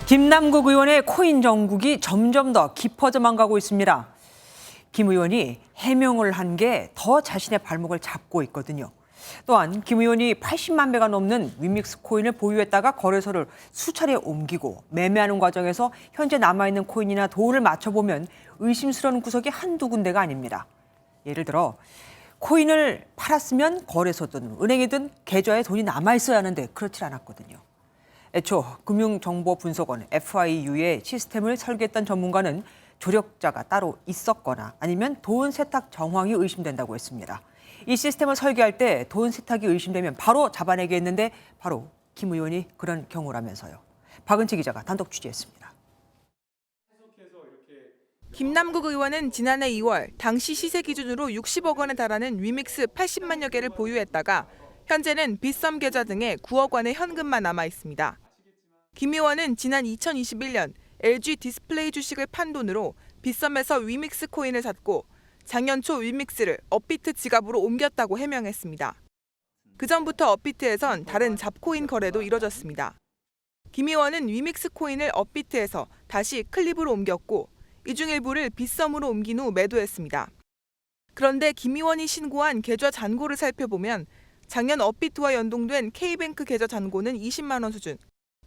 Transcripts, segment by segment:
김남국 의원의 코인 정국이 점점 더 깊어져만 가고 있습니다. 김 의원이 해명을 한 게 더 자신의 발목을 잡고 있거든요. 또한 김 의원이 80만 배가 넘는 위믹스 코인을 보유했다가 거래소를 수차례 옮기고 매매하는 과정에서 현재 남아있는 코인이나 도를 맞춰보면 의심스러운 구석이 한두 군데가 아닙니다. 예를 들어 코인을 팔았으면 거래소든 은행이든 계좌에 돈이 남아있어야 하는데 그렇지 않았거든요. 애초 금융정보분석원 FIU의 시스템을 설계했던 전문가는 조력자가 따로 있었거나 아니면 돈 세탁 정황이 의심된다고 했습니다. 이 시스템을 설계할 때 돈 세탁이 의심되면 바로 잡아내게 했는데 바로 김 의원이 그런 경우라면서요. 박은채 기자가 단독 취재했습니다. 김남국 의원은 지난해 2월 당시 시세 기준으로 60억 원에 달하는 위믹스 80만여 개를 보유했다가 현재는 빗썸 계좌 등에 9억 원의 현금만 남아 있습니다. 김 의원은 지난 2021년 LG 디스플레이 주식을 판 돈으로 빗썸에서 위믹스 코인을 샀고 작년 초 위믹스를 업비트 지갑으로 옮겼다고 해명했습니다. 그 전부터 업비트에선 다른 잡코인 거래도 이뤄졌습니다. 김 의원은 위믹스 코인을 업비트에서 다시 클립으로 옮겼고 이 중 일부를 빗썸으로 옮긴 후 매도했습니다. 그런데 김 의원이 신고한 계좌 잔고를 살펴보면 작년 업비트와 연동된 K뱅크 계좌 잔고는 20만 원 수준,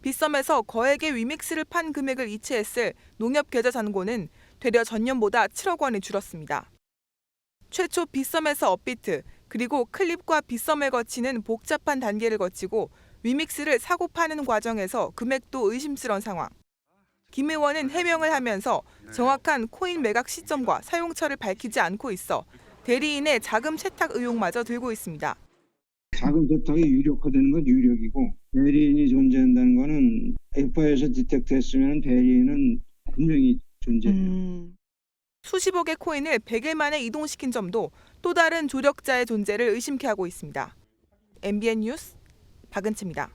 빗썸에서 거액의 위믹스를 판 금액을 이체했을 농협 계좌 잔고는 되려 전년보다 7억 원이 줄었습니다. 최초 빗썸에서 업비트, 그리고 클립과 빗썸을 거치는 복잡한 단계를 거치고 위믹스를 사고 파는 과정에서 금액도 의심스러운 상황. 김 의원은 해명을 하면서 정확한 코인 매각 시점과 사용처를 밝히지 않고 있어 대리인의 자금 세탁 의혹마저 들고 있습니다. 자금 세탁이 유력화되는 건 유력이고 대리인이 존재한다는 거는 FI에서 디텍트했으면 대리인은 분명히 존재해요. 수십억의 코인을 100일 만에 이동시킨 점도 또 다른 조력자의 존재를 의심케 하고 있습니다. MBN 뉴스 박은채입니다.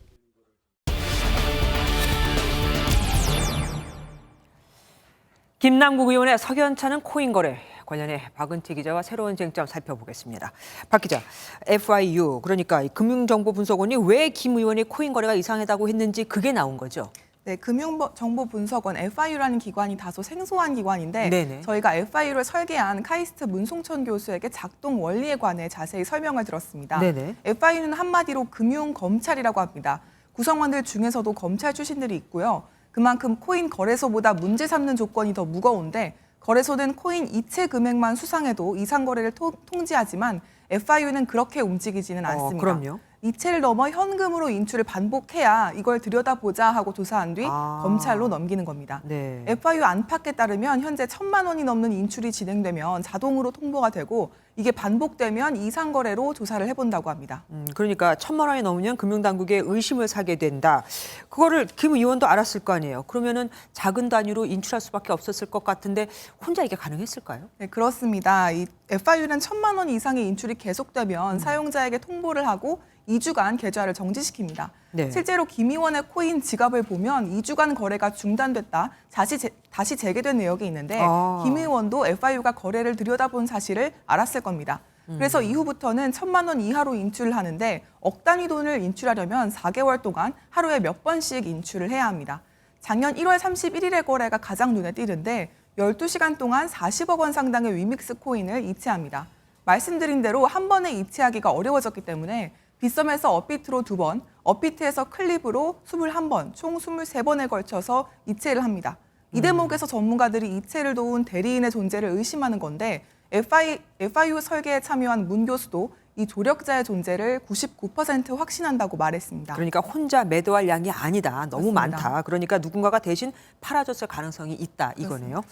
김남국 의원의 석연찮은 코인 거래 관련해 박은채 기자와 새로운 쟁점 살펴보겠습니다. 박 기자, FIU 그러니까 금융정보분석원이 왜 김 의원의 코인 거래가 이상하다고 했는지 그게 나온 거죠? 네, 금융정보분석원 FIU라는 기관이 다소 생소한 기관인데 네네. 저희가 FIU를 설계한 카이스트 문송천 교수에게 작동 원리에 관해 자세히 설명을 들었습니다. 네네. FIU는 한마디로 금융검찰이라고 합니다. 구성원들 중에서도 검찰 출신들이 있고요. 그만큼 코인 거래소보다 문제 삼는 조건이 더 무거운데 거래소는 코인 이체 금액만 수상해도 이상 거래를 통지하지만 FIU는 그렇게 움직이지는 않습니다. 그럼요. 이체를 넘어 현금으로 인출을 반복해야 이걸 들여다보자 하고 조사한 뒤 검찰로 넘기는 겁니다. 네. FIU 안팎에 따르면 현재 1,000만 원이 넘는 인출이 진행되면 자동으로 통보가 되고 이게 반복되면 이상 거래로 조사를 해본다고 합니다. 그러니까 1,000만 원이 넘으면 금융당국에 의심을 사게 된다. 그거를 김 의원도 알았을 거 아니에요. 그러면은 작은 단위로 인출할 수밖에 없었을 것 같은데 혼자 이게 가능했을까요? 네, 그렇습니다. 이 FIU는 1,000만 원 이상의 인출이 계속되면 사용자에게 통보를 하고 2주간 계좌를 정지시킵니다. 네. 실제로 김 의원의 코인 지갑을 보면 2주간 거래가 중단됐다 다시 재개된 내역이 있는데 김 의원도 FIU가 거래를 들여다본 사실을 알았을 겁니다. 그래서 이후부터는 1,000만 원 이하로 인출을 하는데 억 단위 돈을 인출하려면 4개월 동안 하루에 몇 번씩 인출을 해야 합니다. 작년 1월 31일의 거래가 가장 눈에 띄는데 12시간 동안 40억 원 상당의 위믹스 코인을 이체합니다. 말씀드린 대로 한 번에 이체하기가 어려워졌기 때문에 빗썸에서 업비트로 2번, 업비트에서 클립으로 21번, 총 23번에 걸쳐서 이체를 합니다. 이 대목에서 전문가들이 이체를 도운 대리인의 존재를 의심하는 건데 FIU 설계에 참여한 문 교수도 이 조력자의 존재를 99% 확신한다고 말했습니다. 그러니까 혼자 매도할 양이 아니다. 너무 그렇습니다. 많다. 그러니까 누군가가 대신 팔아줬을 가능성이 있다. 이거네요.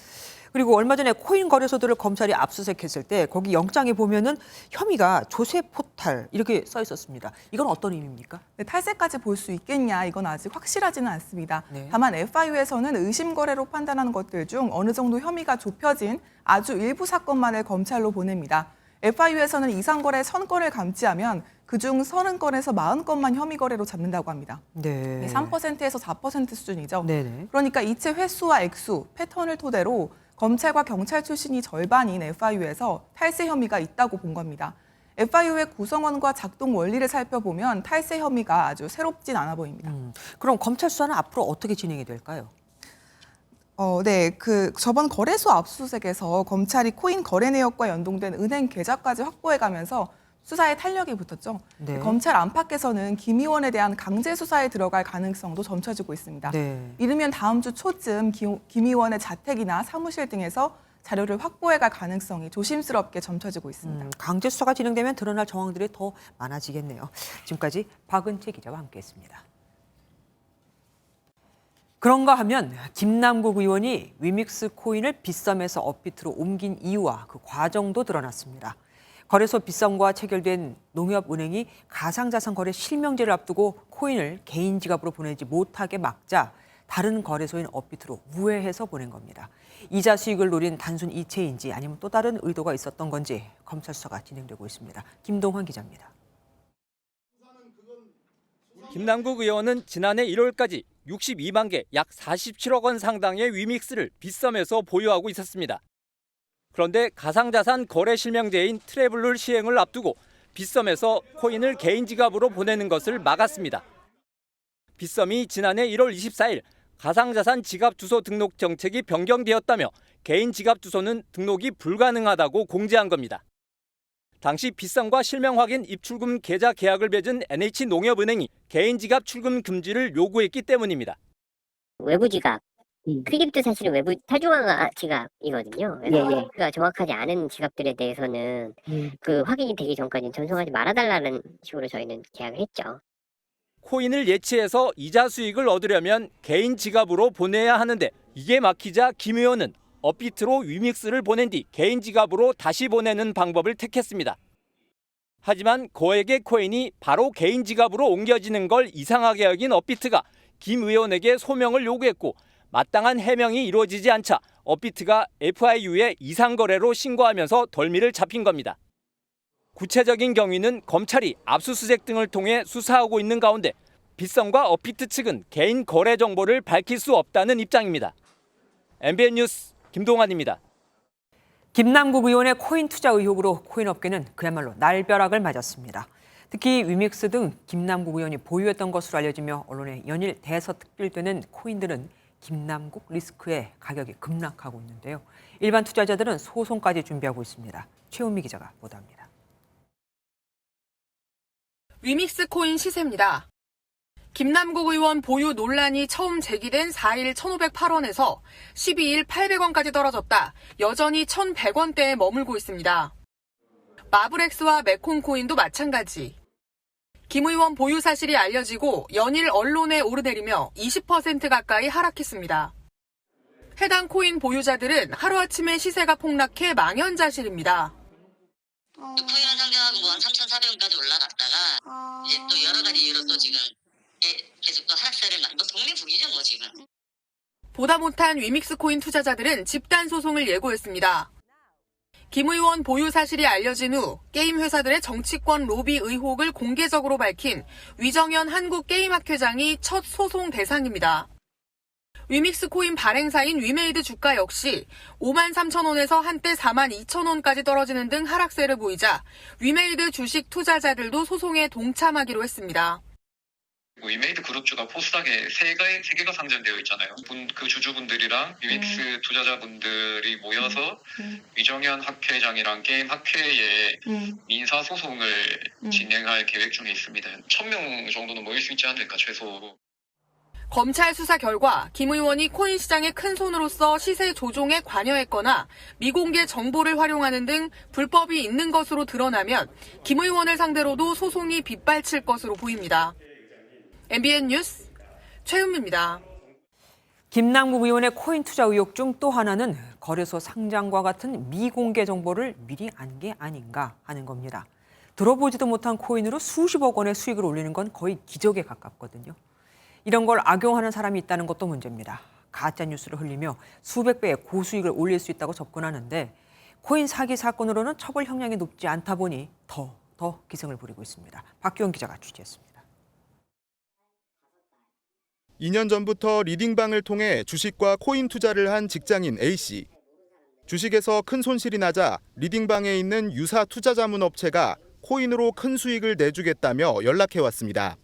그리고 얼마 전에 코인 거래소들을 검찰이 압수수색했을 때 거기 영장에 보면은 혐의가 조세 포탈 이렇게 써 있었습니다. 이건 어떤 의미입니까? 네, 탈세까지 볼 수 있겠냐 이건 아직 확실하지는 않습니다. 네. 다만 FIU에서는 의심 거래로 판단하는 것들 중 어느 정도 혐의가 좁혀진 아주 일부 사건만을 검찰로 보냅니다. FIU에서는 이상 거래 1,000건을 감지하면 그중 30건에서 40건만 혐의 거래로 잡는다고 합니다. 네. 3%에서 4% 수준이죠. 네네. 그러니까 이체 횟수와 액수, 패턴을 토대로 검찰과 경찰 출신이 절반인 FIU에서 탈세 혐의가 있다고 본 겁니다. FIU의 구성원과 작동 원리를 살펴보면 탈세 혐의가 아주 새롭진 않아 보입니다. 그럼 검찰 수사는 앞으로 어떻게 진행이 될까요? 네. 저번 거래소 압수수색에서 검찰이 코인 거래 내역과 연동된 은행 계좌까지 확보해가면서 수사에 탄력이 붙었죠. 네. 검찰 안팎에서는 김 의원에 대한 강제 수사에 들어갈 가능성도 점쳐지고 있습니다. 네. 이르면 다음 주 초쯤 김 의원의 자택이나 사무실 등에서 자료를 확보해갈 가능성이 조심스럽게 점쳐지고 있습니다. 강제 수사가 진행되면 드러날 정황들이 더 많아지겠네요. 지금까지 박은채 기자와 함께했습니다. 그런가 하면 김남국 의원이 위믹스 코인을 빗썸에서 업비트로 옮긴 이유와 그 과정도 드러났습니다. 거래소 빗썸과 체결된 농협은행이 가상자산 거래 실명제를 앞두고 코인을 개인 지갑으로 보내지 못하게 막자 다른 거래소인 업비트로 우회해서 보낸 겁니다. 이자 수익을 노린 단순 이체인지 아니면 또 다른 의도가 있었던 건지 검찰 수사가 진행되고 있습니다. 김동환 기자입니다. 김남국 의원은 지난해 1월까지 62만 개, 약 47억 원 상당의 위믹스를 빗썸에서 보유하고 있었습니다. 그런데 가상자산 거래 실명제인 트래블룰 시행을 앞두고 빗썸에서 코인을 개인 지갑으로 보내는 것을 막았습니다. 빗썸이 지난해 1월 24일 가상자산 지갑 주소 등록 정책이 변경되었다며 개인 지갑 주소는 등록이 불가능하다고 공지한 겁니다. 당시 빗썸과 실명 확인 입출금 계좌 계약을 맺은 NH농협은행이 개인 지갑 출금 금지를 요구했기 때문입니다. 외부 지갑, 크립도 사실은 외부 탈중앙화 지갑이거든요. 그래서 그가 정확하지 않은 지갑들에 대해서는 그 확인이 되기 전까지는 전송하지 말아달라는 식으로 저희는 계약을 했죠. 코인을 예치해서 이자 수익을 얻으려면 개인 지갑으로 보내야 하는데 이게 막히자 김 의원은 업비트로 위믹스를 보낸 뒤 개인 지갑으로 다시 보내는 방법을 택했습니다. 하지만 거액의 코인이 바로 개인 지갑으로 옮겨지는 걸 이상하게 여긴 업비트가 김 의원에게 소명을 요구했고 마땅한 해명이 이루어지지 않자 업비트가 FIU에 이상거래로 신고하면서 덜미를 잡힌 겁니다. 구체적인 경위는 검찰이 압수수색 등을 통해 수사하고 있는 가운데 빗썸과 업비트 측은 개인 거래 정보를 밝힐 수 없다는 입장입니다. MBN 뉴스 김동환입니다. 김남국 의원의 코인 투자 의혹으로 코인 업계는 그야말로 날벼락을 맞았습니다. 특히 위믹스 등 김남국 의원이 보유했던 것으로 알려지며 언론에 연일 대서특필되는 코인들은 김남국 리스크의 가격이 급락하고 있는데요. 일반 투자자들은 소송까지 준비하고 있습니다. 최은미 기자가 보도합니다. 위믹스 코인 시세입니다. 김남국 의원 보유 논란이 처음 제기된 4일 1,508원에서 12일 800원까지 떨어졌다. 여전히 1,100원대에 머물고 있습니다. 마블엑스와 메콘 코인도 마찬가지. 김 의원 보유 사실이 알려지고 연일 언론에 오르내리며 20% 가까이 하락했습니다. 해당 코인 보유자들은 하루아침에 시세가 폭락해 망연자실입니다. 코인을 상대하고 뭐 한 3,400원까지 올라갔다가 이제 또 여러 가지 이유로 또 지금 계속 또 하락세를 뭐 동네 북이죠 뭐 지금. 보다 못한 위믹스 코인 투자자들은 집단 소송을 예고했습니다. 김 의원 보유 사실이 알려진 후 게임 회사들의 정치권 로비 의혹을 공개적으로 밝힌 위정현 한국게임학회장이 첫 소송 대상입니다. 위믹스 코인 발행사인 위메이드 주가 역시 53,000원에서 한때 42,000원까지 떨어지는 등 하락세를 보이자 위메이드 주식 투자자들도 소송에 동참하기로 했습니다. 위메이드 그룹주가 코스닥에 세 개가 상장되어 있잖아요. 그 주주분들이랑 위믹스 투자자분들이 모여서 위정현 학회장이랑 게임 학회에 민사 소송을 진행할 계획 중에 있습니다. 1,000명 정도는 모일 수 있지 않을까 최소. 검찰 수사 결과 김 의원이 코인 시장의 큰 손으로서 시세 조종에 관여했거나 미공개 정보를 활용하는 등 불법이 있는 것으로 드러나면 김 의원을 상대로도 소송이 빗발칠 것으로 보입니다. MBN 뉴스 최은미입니다. 김남국 의원의 코인 투자 의혹 중 또 하나는 거래소 상장과 같은 미공개 정보를 미리 안 게 아닌가 하는 겁니다. 들어보지도 못한 코인으로 수십억 원의 수익을 올리는 건 거의 기적에 가깝거든요. 이런 걸 악용하는 사람이 있다는 것도 문제입니다. 가짜 뉴스를 흘리며 수백 배의 고수익을 올릴 수 있다고 접근하는데 코인 사기 사건으로는 처벌 형량이 높지 않다 보니 더 기승을 부리고 있습니다. 박규원 기자가 취재했습니다. 2년 전부터 리딩방을 통해 주식과 코인 투자를 한 직장인 A씨. 주식에서 큰 손실이 나자 리딩방에 있는 유사 투자 자문 업체가 코인으로 큰 수익을 내주겠다며 연락해왔습니다.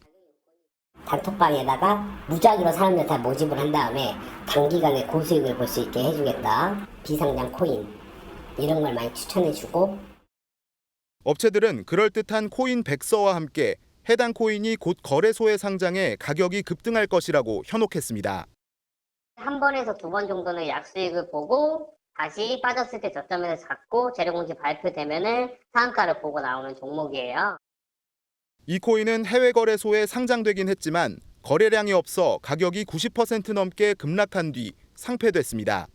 단톡방에다가 무작위로 사람들 다 모집을 한 다음에 단기간에 고수익을 볼 수 있게 해주겠다. 비상장 코인 이런 걸 많이 추천해주고. 업체들은 그럴듯한 코인 백서와 함께 해당 코인이 곧 거래소에 상장해 가격이 급등할 것이라고 현혹했습니다. 한 번에서 두 번 정도는 약수익을 보고 다시 빠졌을 때 저점에서 잡고 재료공시 발표되면은 상한가를 보고 나오는 종목이에요. 이 코인은 해외 거래소에 상장되긴 했지만 거래량이 없어 가격이 90% 넘게 급락한 뒤 상폐됐습니다.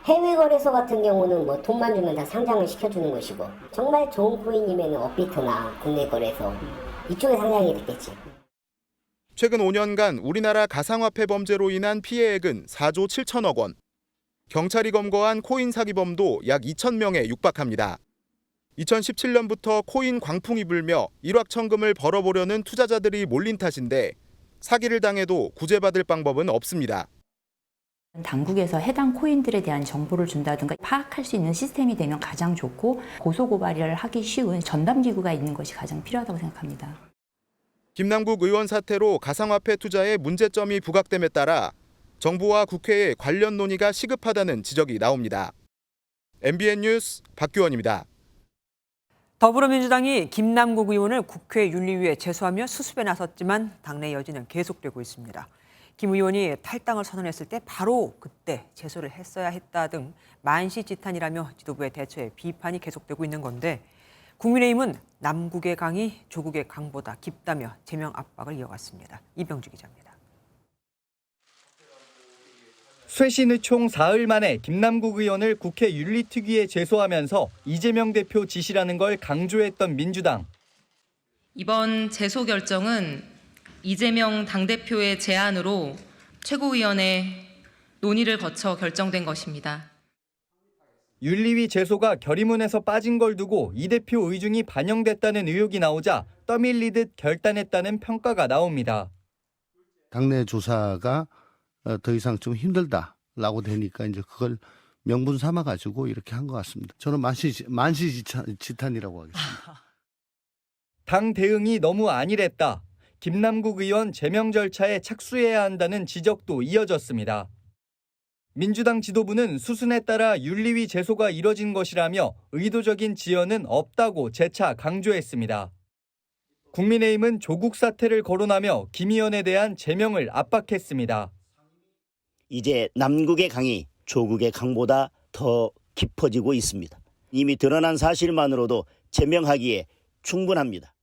해외 거래소 같은 경우는 뭐 돈만 주면 다 상장을 시켜주는 것이고 정말 좋은 코인이면 업비트나 국내 거래소 이쪽에 상장이 됐겠지. 최근 5년간 우리나라 가상화폐 범죄로 인한 피해액은 4조 7천억 원. 경찰이 검거한 코인 사기범도 약 2,000명에 육박합니다. 2017년부터 코인 광풍이 불며 일확천금을 벌어보려는 투자자들이 몰린 탓인데 사기를 당해도 구제받을 방법은 없습니다. 당국에서 해당 코인들에 대한 정보를 준다든가 파악할 수 있는 시스템이 되면 가장 좋고 고소고발을 하기 쉬운 전담기구가 있는 것이 가장 필요하다고 생각합니다. 김남국 의원 사태로 가상화폐 투자에 문제점이 부각됨에 따라 정부와 국회의 관련 논의가 시급하다는 지적이 나옵니다. MBN 뉴스 박규원입니다. 더불어민주당이 김남국 의원을 국회 윤리위에 제소하며 수습에 나섰지만 당내 여지는 계속되고 있습니다. 김 의원이 탈당을 선언했을 때 바로 그때 제소를 했어야 했다 등 만시지탄이라며 지도부의 대처에 비판이 계속되고 있는 건데 국민의힘은 남국의 강이 조국의 강보다 깊다며 제명 압박을 이어갔습니다. 이병주 기자입니다. 쇄신 후 총 사흘 만에 김남국 의원을 국회 윤리특위에 제소하면서 이재명 대표 지시라는 걸 강조했던 민주당. 이번 제소 결정은 이재명 당대표의 제안으로 최고위원회 논의를 거쳐 결정된 것입니다. 윤리위 제소가 결의문에서 빠진 걸 두고 이 대표 의중이 반영됐다는 의혹이 나오자 떠밀리듯 결단했다는 평가가 나옵니다. 당내 조사가 더 이상 좀 힘들다라고 되니까 이제 그걸 명분 삼아 가지고 이렇게 한 것 같습니다. 저는 만시지탄이라고 하겠습니다. 당 대응이 너무 안일했다. 김남국 의원 제명 절차에 착수해야 한다는 지적도 이어졌습니다. 민주당 지도부는 수순에 따라 윤리위 제소가 이뤄진 것이라며 의도적인 지연은 없다고 재차 강조했습니다. 국민의힘은 조국 사태를 거론하며 김 의원에 대한 제명을 압박했습니다. 이제 남국의 강이 조국의 강보다 더 깊어지고 있습니다. 이미 드러난 사실만으로도 제명하기에 충분합니다.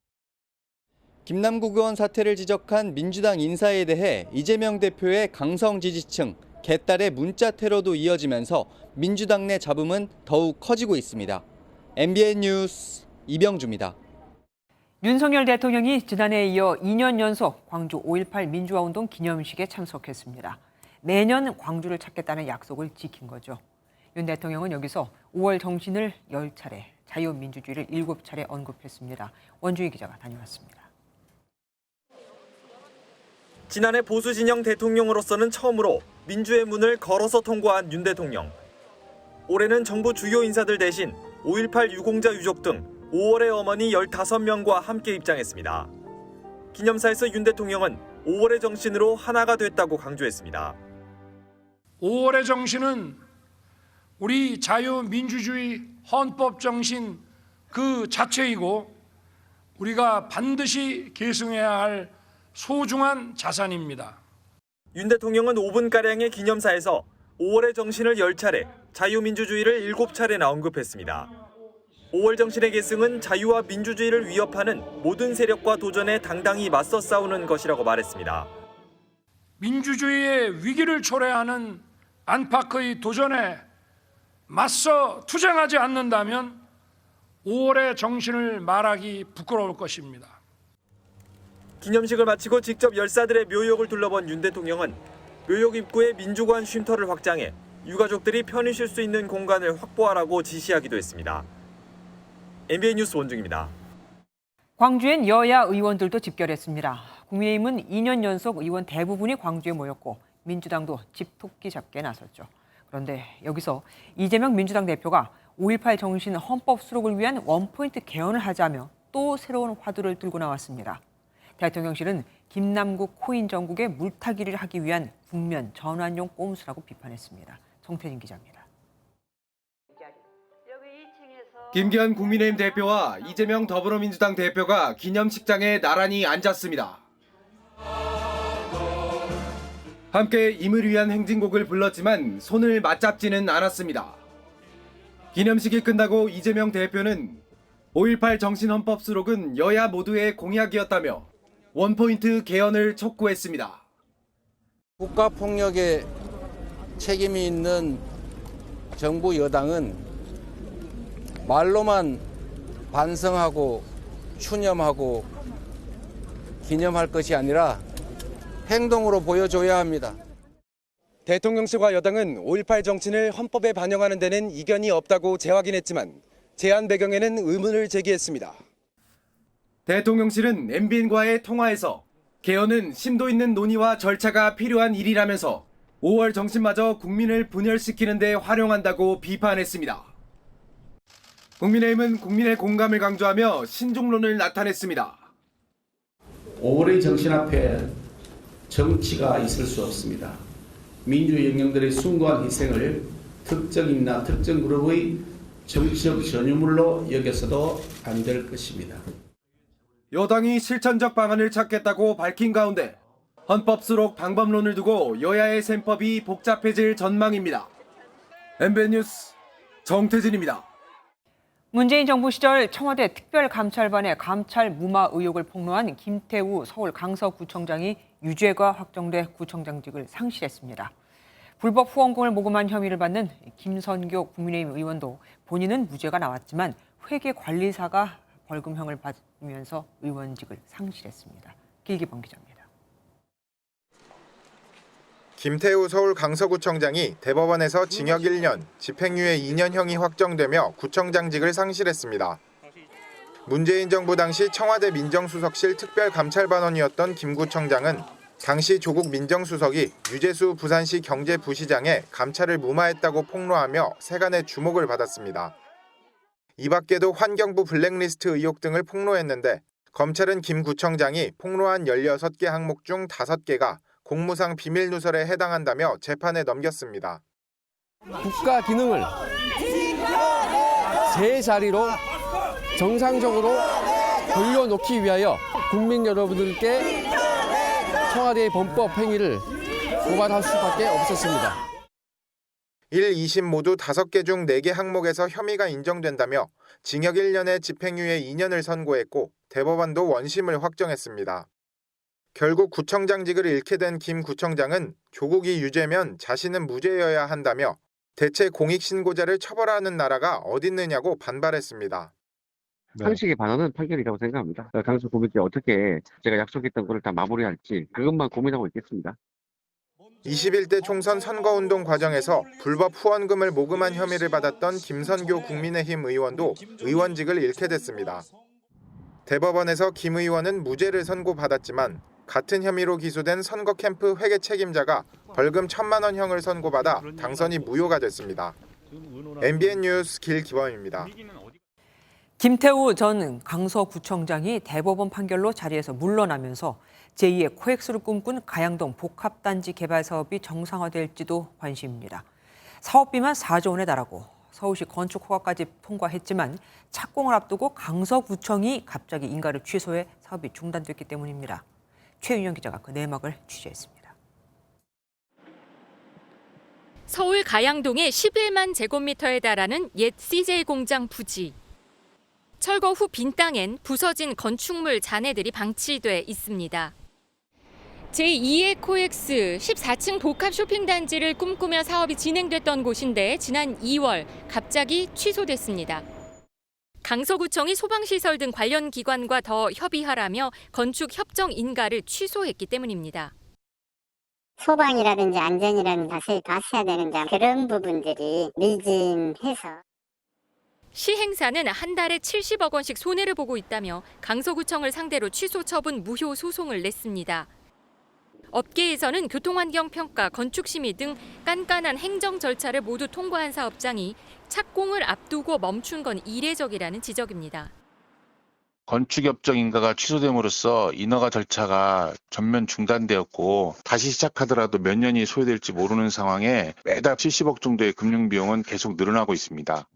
김남국 의원 사태를 지적한 민주당 인사에 대해 이재명 대표의 강성 지지층, 개딸의 문자 테러도 이어지면서 민주당 내 잡음은 더욱 커지고 있습니다. MBN 뉴스 이병주입니다. 윤석열 대통령이 지난해에 이어 2년 연속 광주 5.18 민주화운동 기념식에 참석했습니다. 매년 광주를 찾겠다는 약속을 지킨 거죠. 윤 대통령은 여기서 5월 정신을 10차례, 자유민주주의를 7차례 언급했습니다. 원주희 기자가 다녀왔습니다. 지난해 보수 진영 대통령으로서는 처음으로 민주의 문을 걸어서 통과한 윤 대통령. 올해는 정부 주요 인사들 대신 5.18 유공자 유족 등 5월의 어머니 15명과 함께 입장했습니다. 기념사에서 윤 대통령은 5월의 정신으로 하나가 됐다고 강조했습니다. 5월의 정신은 우리 자유민주주의 헌법 정신 그 자체이고 우리가 반드시 계승해야 할 소중한 자산입니다. 윤 대통령은 5분가량의 기념사에서 5월의 정신을 10차례, 자유민주주의를 7차례나 언급했습니다. 5월 정신의 계승은 자유와 민주주의를 위협하는 모든 세력과 도전에 당당히 맞서 싸우는 것이라고 말했습니다. 민주주의의 위기를 초래하는 안팎의 도전에 맞서 투쟁하지 않는다면 5월의 정신을 말하기 부끄러울 것입니다. 기념식을 마치고 직접 열사들의 묘역을 둘러본 윤 대통령은 묘역 입구에 민주관 쉼터를 확장해 유가족들이 편히 쉴 수 있는 공간을 확보하라고 지시하기도 했습니다. MBN 뉴스 원중입니다. 광주엔 여야 의원들도 집결했습니다. 국민의힘은 2년 연속 의원 대부분이 광주에 모였고 민주당도 집토끼 잡기에 나섰죠. 그런데 여기서 이재명 민주당 대표가 5.18 정신 헌법 수록을 위한 원포인트 개헌을 하자며 또 새로운 화두를 들고 나왔습니다. 대통령실은 김남국 코인 정국의 물타기를 하기 위한 국면 전환용 꼼수라고 비판했습니다. 정태진 기자입니다. 김기현 국민의힘 대표와 이재명 더불어민주당 대표가 기념식장에 나란히 앉았습니다. 함께 임을 위한 행진곡을 불렀지만 손을 맞잡지는 않았습니다. 기념식이 끝나고 이재명 대표는 5.18 정신헌법 수록은 여야 모두의 공약이었다며 원포인트 개헌을 촉구했습니다. 국가폭력에 책임이 있는 정부 여당은 말로만 반성하고 추념하고 기념할 것이 아니라 행동으로 보여줘야 합니다. 대통령실과 여당은 5.18 정신을 헌법에 반영하는 데는 이견이 없다고 재확인했지만 제안 배경에는 의문을 제기했습니다. 대통령실은 MBN과의 통화에서 개헌은 심도 있는 논의와 절차가 필요한 일이라면서 5월 정신마저 국민을 분열시키는 데 활용한다고 비판했습니다. 국민의힘은 국민의 공감을 강조하며 신중론을 나타냈습니다. 5월의 정신 앞에 정치가 있을 수 없습니다. 민주 영령들의 숭고한 희생을 특정인이나 특정 그룹의 정치적 전유물로 여겨서도 안 될 것입니다. 여당이 실천적 방안을 찾겠다고 밝힌 가운데 헌법 수록 방법론을 두고 여야의 셈법이 복잡해질 전망입니다. MBN 뉴스 정태진입니다. 문재인 정부 시절 청와대 특별감찰반의 감찰 무마 의혹을 폭로한 김태우 서울 강서구청장이 유죄가 확정돼 구청장직을 상실했습니다. 불법 후원금을 모금한 혐의를 받는 김선교 국민의힘 의원도 본인은 무죄가 나왔지만 회계관리사가 벌금형을 받으면서 의원직을 상실했습니다. 길기범 기자입니다. 김태우 서울 강서구청장이 대법원에서 징역 1년, 집행유예 2년형이 확정되며 구청장직을 상실했습니다. 문재인 정부 당시 청와대 민정수석실 특별감찰반원이었던 김 구청장은 당시 조국 민정수석이 유재수 부산시 경제부시장에 감찰을 무마했다고 폭로하며 세간의 주목을 받았습니다. 이 밖에도 환경부 블랙리스트 의혹 등을 폭로했는데 검찰은 김 구청장이 폭로한 16개 항목 중 5개가 공무상 비밀 누설에 해당한다며 재판에 넘겼습니다. 국가 기능을 제 자리로 정상적으로 돌려놓기 위하여 국민 여러분들께 청와대의 범법 행위를 고발할 수밖에 없었습니다. 1, 2심 모두 5개 중 4개 항목에서 혐의가 인정된다며 징역 1년에 집행유예 2년을 선고했고 대법원도 원심을 확정했습니다. 결국 구청장직을 잃게 된 김 구청장은 조국이 유죄면 자신은 무죄여야 한다며 대체 공익신고자를 처벌하는 나라가 어딨느냐고 반발했습니다. 상식에 반하는 판결이라고 생각합니다. 강서 구민께 어떻게 제가 약속했던 것을 다 마무리할지 그것만 고민하고 있겠습니다. 21대 총선 선거운동 과정에서 불법 후원금을 모금한 혐의를 받았던 김선교 국민의힘 의원도 의원직을 잃게 됐습니다. 대법원에서 김 의원은 무죄를 선고받았지만 같은 혐의로 기소된 선거 캠프 회계 책임자가 벌금 1,000만 원형을 선고받아 당선이 무효가 됐습니다. MBN 뉴스 길기범입니다. 김태우 전 강서구청장이 대법원 판결로 자리에서 물러나면서 제2의 코엑스를 꿈꾼 가양동 복합단지 개발 사업이 정상화될지도 관심입니다. 사업비만 4조 원에 달하고 서울시 건축 허가까지 통과했지만 착공을 앞두고 강서구청이 갑자기 인가를 취소해 사업이 중단됐기 때문입니다. 최윤영 기자가 그 내막을 취재했습니다. 서울 가양동의 11만 제곱미터에 달하는 옛 CJ 공장 부지. 철거 후 빈 땅엔 부서진 건축물 잔해들이 방치돼 있습니다. 제2의 코엑스 14층 복합 쇼핑단지를 꿈꾸며 사업이 진행됐던 곳인데 지난 2월 갑자기 취소됐습니다. 강서구청이 소방시설 등 관련 기관과 더 협의하라며 건축 협정 인가를 취소했기 때문입니다. 소방이라든지 안전이라든지 자세히 봤어야 되는데 그런 부분들이 미진해서 시행사는 한 달에 70억 원씩 손해를 보고 있다며 강서구청을 상대로 취소 처분 무효 소송을 냈습니다. 업계에서는 교통환경평가, 건축심의 등 깐깐한 행정 절차를 모두 통과한 사업장이 착공을 앞두고 멈춘 건 이례적이라는 지적입니다. 건축협정 인가가 취소됨으로써 인허가 절차가 전면 중단되었고 다시 시작하더라도 몇 년이 소요될지 모르는 상황에 매달 70억 정도의 금융비용은 계속 늘어나고 있습니다.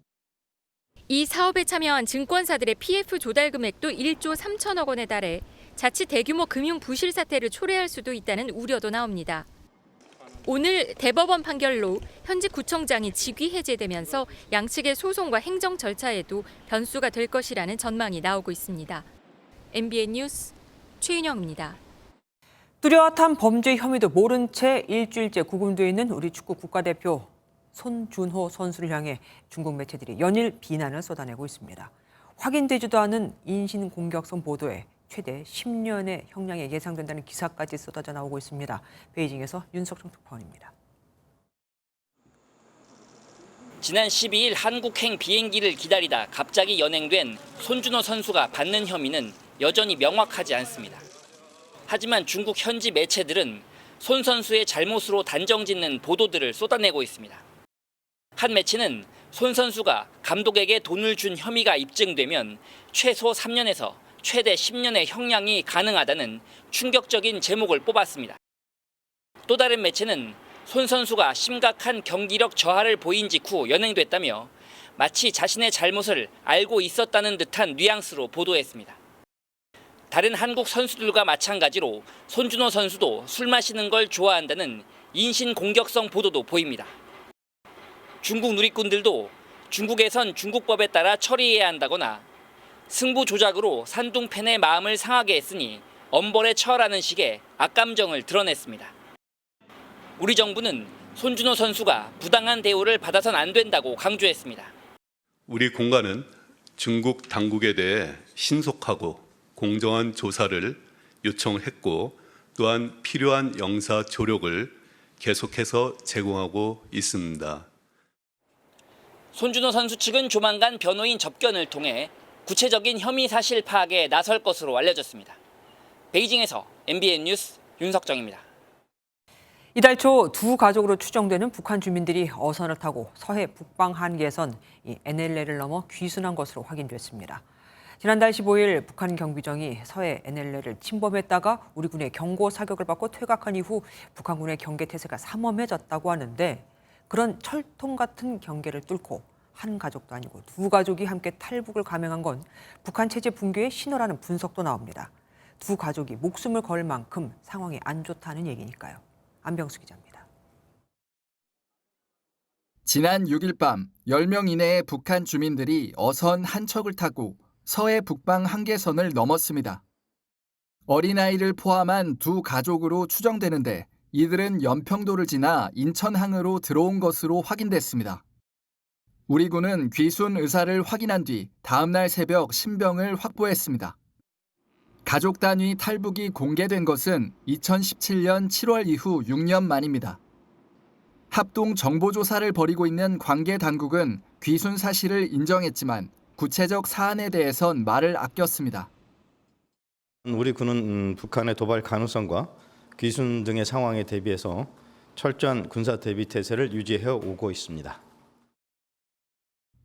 이 사업에 참여한 증권사들의 PF 조달 금액도 1조 3천억 원에 달해 자칫 대규모 금융 부실 사태를 초래할 수도 있다는 우려도 나옵니다. 오늘 대법원 판결로 현직 구청장이 직위 해제되면서 양측의 소송과 행정 절차에도 변수가 될 것이라는 전망이 나오고 있습니다. MBN 뉴스 최윤영입니다. 뚜렷한 범죄 혐의도 모른 채 일주일째 구금되어 있는 우리 축구 국가대표 손준호 선수를 향해 중국 매체들이 연일 비난을 쏟아내고 있습니다. 확인되지도 않은 인신 공격성 보도에 최대 10년의 형량이 예상된다는 기사까지 쏟아져 나오고 있습니다. 베이징에서 윤석정 특파원입니다. 지난 12일 한국행 비행기를 기다리다 갑자기 연행된 손준호 선수가 받는 혐의는 여전히 명확하지 않습니다. 하지만 중국 현지 매체들은 손 선수의 잘못으로 단정짓는 보도들을 쏟아내고 있습니다. 한 매체는 손 선수가 감독에게 돈을 준 혐의가 입증되면 최소 3년에서 최대 10년의 형량이 가능하다는 충격적인 제목을 뽑았습니다. 또 다른 매체는 손 선수가 심각한 경기력 저하를 보인 직후 연행됐다며 마치 자신의 잘못을 알고 있었다는 듯한 뉘앙스로 보도했습니다. 다른 한국 선수들과 마찬가지로 손준호 선수도 술 마시는 걸 좋아한다는 인신 공격성 보도도 보입니다. 중국 누리꾼들도 중국에선 중국법에 따라 처리해야 한다거나 승부 조작으로 산둥팬의 마음을 상하게 했으니 엄벌에 처하라는 식의 악감정을 드러냈습니다. 우리 정부는 손준호 선수가 부당한 대우를 받아선 안 된다고 강조했습니다. 우리 공관은 중국 당국에 대해 신속하고 공정한 조사를 요청했고 또한 필요한 영사 조력을 계속해서 제공하고 있습니다. 손준호 선수 측은 조만간 변호인 접견을 통해 구체적인 혐의 사실 파악에 나설 것으로 알려졌습니다. 베이징에서 MBN 뉴스 윤석정입니다. 이달 초 두 가족으로 추정되는 북한 주민들이 어선을 타고 서해 북방 한계선 NLL을 넘어 귀순한 것으로 확인됐습니다. 지난달 15일 북한 경비정이 서해 NLL을 침범했다가 우리 군의 경고 사격을 받고 퇴각한 이후 북한군의 경계 태세가 삼엄해졌다고 하는데 그런 철통 같은 경계를 뚫고 한 가족도 아니고 두 가족이 함께 탈북을 감행한 건 북한 체제 붕괴의 신호라는 분석도 나옵니다. 두 가족이 목숨을 걸 만큼 상황이 안 좋다는 얘기니까요. 안병수 기자입니다. 지난 6일 밤 10명 이내의 북한 주민들이 어선 한 척을 타고 서해 북방 한계선을 넘었습니다. 어린아이를 포함한 두 가족으로 추정되는데 이들은 연평도를 지나 인천항으로 들어온 것으로 확인됐습니다. 우리 군은 귀순 의사를 확인한 뒤 다음 날 새벽 신병을 확보했습니다. 가족 단위 탈북이 공개된 것은 2017년 7월 이후 6년 만입니다. 합동 정보조사를 벌이고 있는 관계 당국은 귀순 사실을 인정했지만 구체적 사안에 대해선 말을 아꼈습니다. 우리 군은 북한의 도발 가능성과 귀순 등의 상황에 대비해서 철저한 군사 대비 태세를 유지해 오고 있습니다.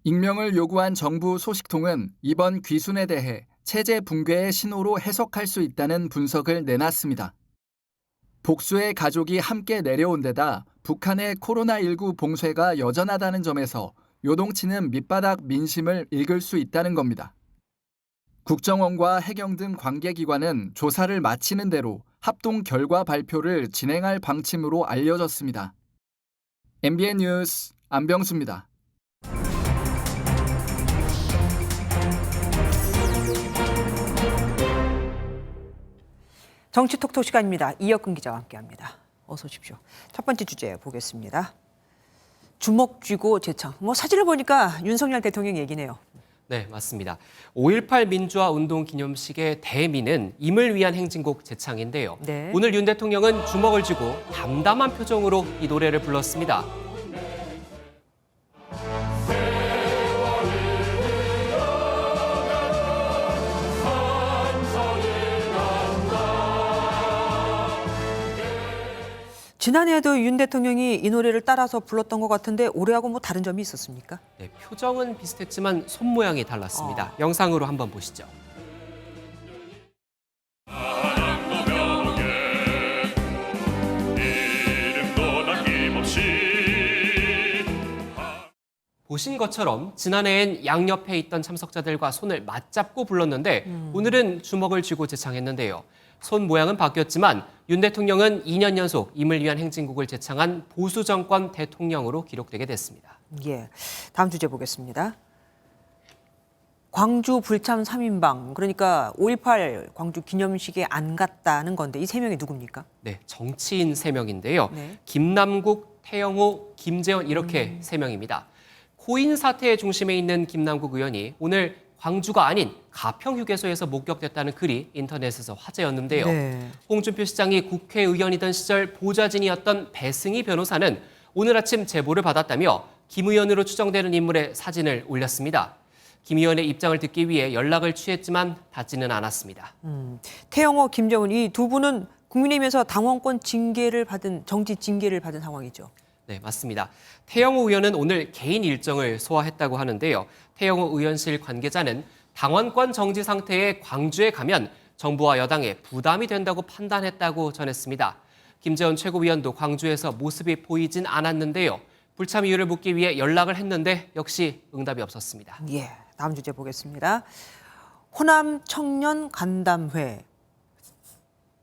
익명을 요구한 정부 소식통은 이번 귀순에 대해 체제 붕괴의 신호로 해석할 수 있다는 분석을 내놨습니다. 복수의 가족이 함께 내려온 데다 북한의 코로나19 봉쇄가 여전하다는 점에서 요동치는 밑바닥 민심을 읽을 수 있다는 겁니다. 국정원과 해경 등 관계기관은 조사를 마치는 대로 합동 결과 발표를 진행할 방침으로 알려졌습니다. MBN 뉴스 안병수입니다. 정치 톡톡 시간입니다. 이혁근 기자와 함께합니다. 어서 오십시오. 첫 번째 주제 보겠습니다. 주먹 쥐고 재창. 사진을 보니까 윤석열 대통령 얘기네요. 네, 맞습니다. 5.18 민주화 운동 기념식의 대미는 임을 위한 행진곡 재창인데요. 네. 오늘 윤 대통령은 주먹을 쥐고 담담한 표정으로 이 노래를 불렀습니다. 지난해에도 윤 대통령이 이 노래를 따라서 불렀던 것 같은데 올해하고 다른 점이 있었습니까? 네, 표정은 비슷했지만 손 모양이 달랐습니다. 영상으로 한번 보시죠. 보신 것처럼 지난해엔 양옆에 있던 참석자들과 손을 맞잡고 불렀는데 오늘은 주먹을 쥐고 제창했는데요. 손 모양은 바뀌었지만 윤 대통령은 2년 연속 임을 위한 행진곡을 제창한 보수 정권 대통령으로 기록되게 됐습니다. 예, 다음 주제 보겠습니다. 광주 불참 3인방, 그러니까 5.18 광주 기념식에 안 갔다는 건데 이 세 명이 누굽니까? 네, 정치인 3명인데요. 네. 김남국, 태영호, 김재원 이렇게 3명입니다. 코인 사태의 중심에 있는 김남국 의원이 오늘 광주가 아닌 가평휴게소에서 목격됐다는 글이 인터넷에서 화제였는데요. 네. 홍준표 시장이 국회의원이던 시절 보좌진이었던 배승희 변호사는 오늘 아침 제보를 받았다며 김 의원으로 추정되는 인물의 사진을 올렸습니다. 김 의원의 입장을 듣기 위해 연락을 취했지만 닿지는 않았습니다. 태영호, 김재원 이 두 분은 국민의힘에서 당원권 징계를 받은 정지 징계를 받은 상황이죠. 네, 맞습니다. 태영호 의원은 오늘 개인 일정을 소화했다고 하는데요. 태영호 의원실 관계자는 당원권 정지 상태에 광주에 가면 정부와 여당에 부담이 된다고 판단했다고 전했습니다. 김재원 최고위원도 광주에서 모습이 보이진 않았는데요. 불참 이유를 묻기 위해 연락을 했는데 역시 응답이 없었습니다. 예, 다음 주제 보겠습니다. 호남 청년 간담회.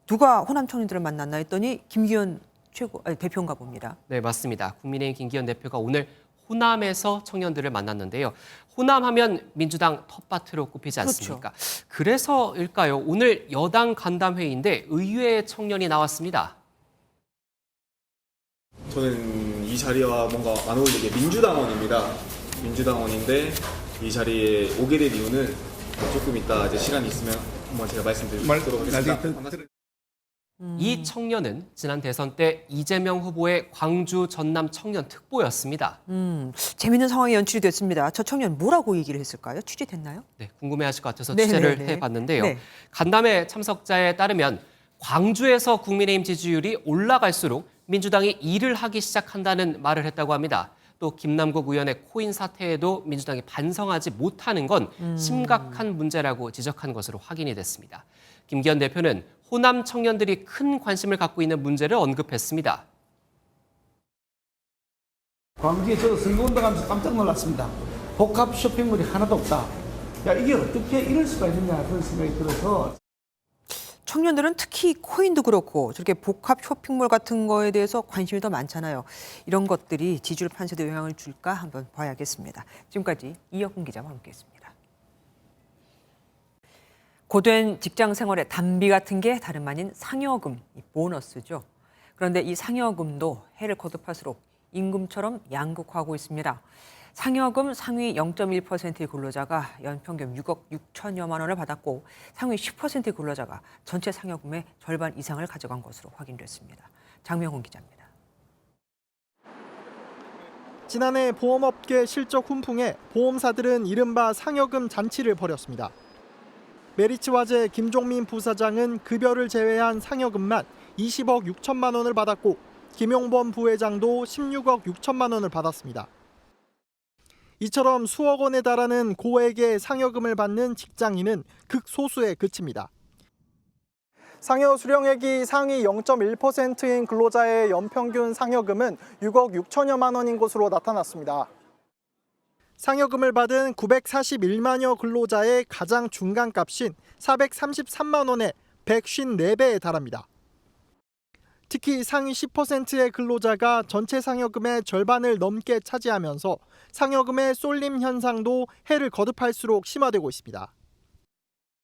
누가 호남 청년들을 만났나 했더니 김기현 대표인가 봅니다. 네, 맞습니다. 국민의힘 김기현 대표가 오늘 호남에서 청년들을 만났는데요. 호남하면 민주당 텃밭으로 꼽히지 않습니까? 그렇죠. 그래서일까요? 오늘 여당 간담회인데 의외의 청년이 나왔습니다. 저는 이 자리와 뭔가 안 어울리게 민주당원입니다. 민주당원인데 이 자리에 오게 된 이유는 조금 이따 이제 시간이 있으면 한번 제가 말씀드리도록 하겠습니다. 이 청년은 지난 대선 때 이재명 후보의 광주 전남 청년 특보였습니다. 재밌는 상황이 연출이 됐습니다. 저 청년 뭐라고 얘기를 했을까요? 취재됐나요? 네, 궁금해하실 것 같아서 취재를 해봤는데요. 네. 간담회 참석자에 따르면 광주에서 국민의힘 지지율이 올라갈수록 민주당이 일을 하기 시작한다는 말을 했다고 합니다. 또 김남국 의원의 코인 사태에도 민주당이 반성하지 못하는 건 심각한 문제라고 지적한 것으로 확인이 됐습니다. 김기현 대표는 호남 청년들이 큰 관심을 갖고 있는 문제를 언급했습니다. 광주에 저도 선거운동하면서 깜짝 놀랐습니다. 복합 쇼핑몰이 하나도 없다. 야, 이게 어떻게 이럴 수가 있느냐 그런 생각이 들어서. 청년들은 특히 코인도 그렇고 저렇게 복합 쇼핑몰 같은 거에 대해서 관심이 더 많잖아요. 이런 것들이 지지율 판세도 영향을 줄까 한번 봐야겠습니다. 지금까지 이혁근 기자와 함께했습니다. 고된 직장 생활의 단비 같은 게 다름 아닌 상여금, 보너스죠. 그런데 이 상여금도 해를 거듭할수록 임금처럼 양극화하고 있습니다. 상여금 상위 0.1%의 근로자가 연평균 6억 6천여만 원을 받았고 상위 10%의 근로자가 전체 상여금의 절반 이상을 가져간 것으로 확인됐습니다. 장명훈 기자입니다. 지난해 보험업계 실적 훈풍에 보험사들은 이른바 상여금 잔치를 벌였습니다. 메리츠화재 김종민 부사장은 급여를 제외한 상여금만 20억 6천만 원을 받았고 김용범 부회장도 16억 6천만 원을 받았습니다. 이처럼 수억 원에 달하는 고액의 상여금을 받는 직장인은 극소수에 그칩니다. 상여 수령액이 상위 0.1%인 근로자의 연평균 상여금은 6억 6천여만 원인 것으로 나타났습니다. 상여금을 받은 941만여 근로자의 가장 중간값인 433만 원에 154배에 달합니다. 특히 상위 10%의 근로자가 전체 상여금의 절반을 넘게 차지하면서 상여금의 쏠림 현상도 해를 거듭할수록 심화되고 있습니다.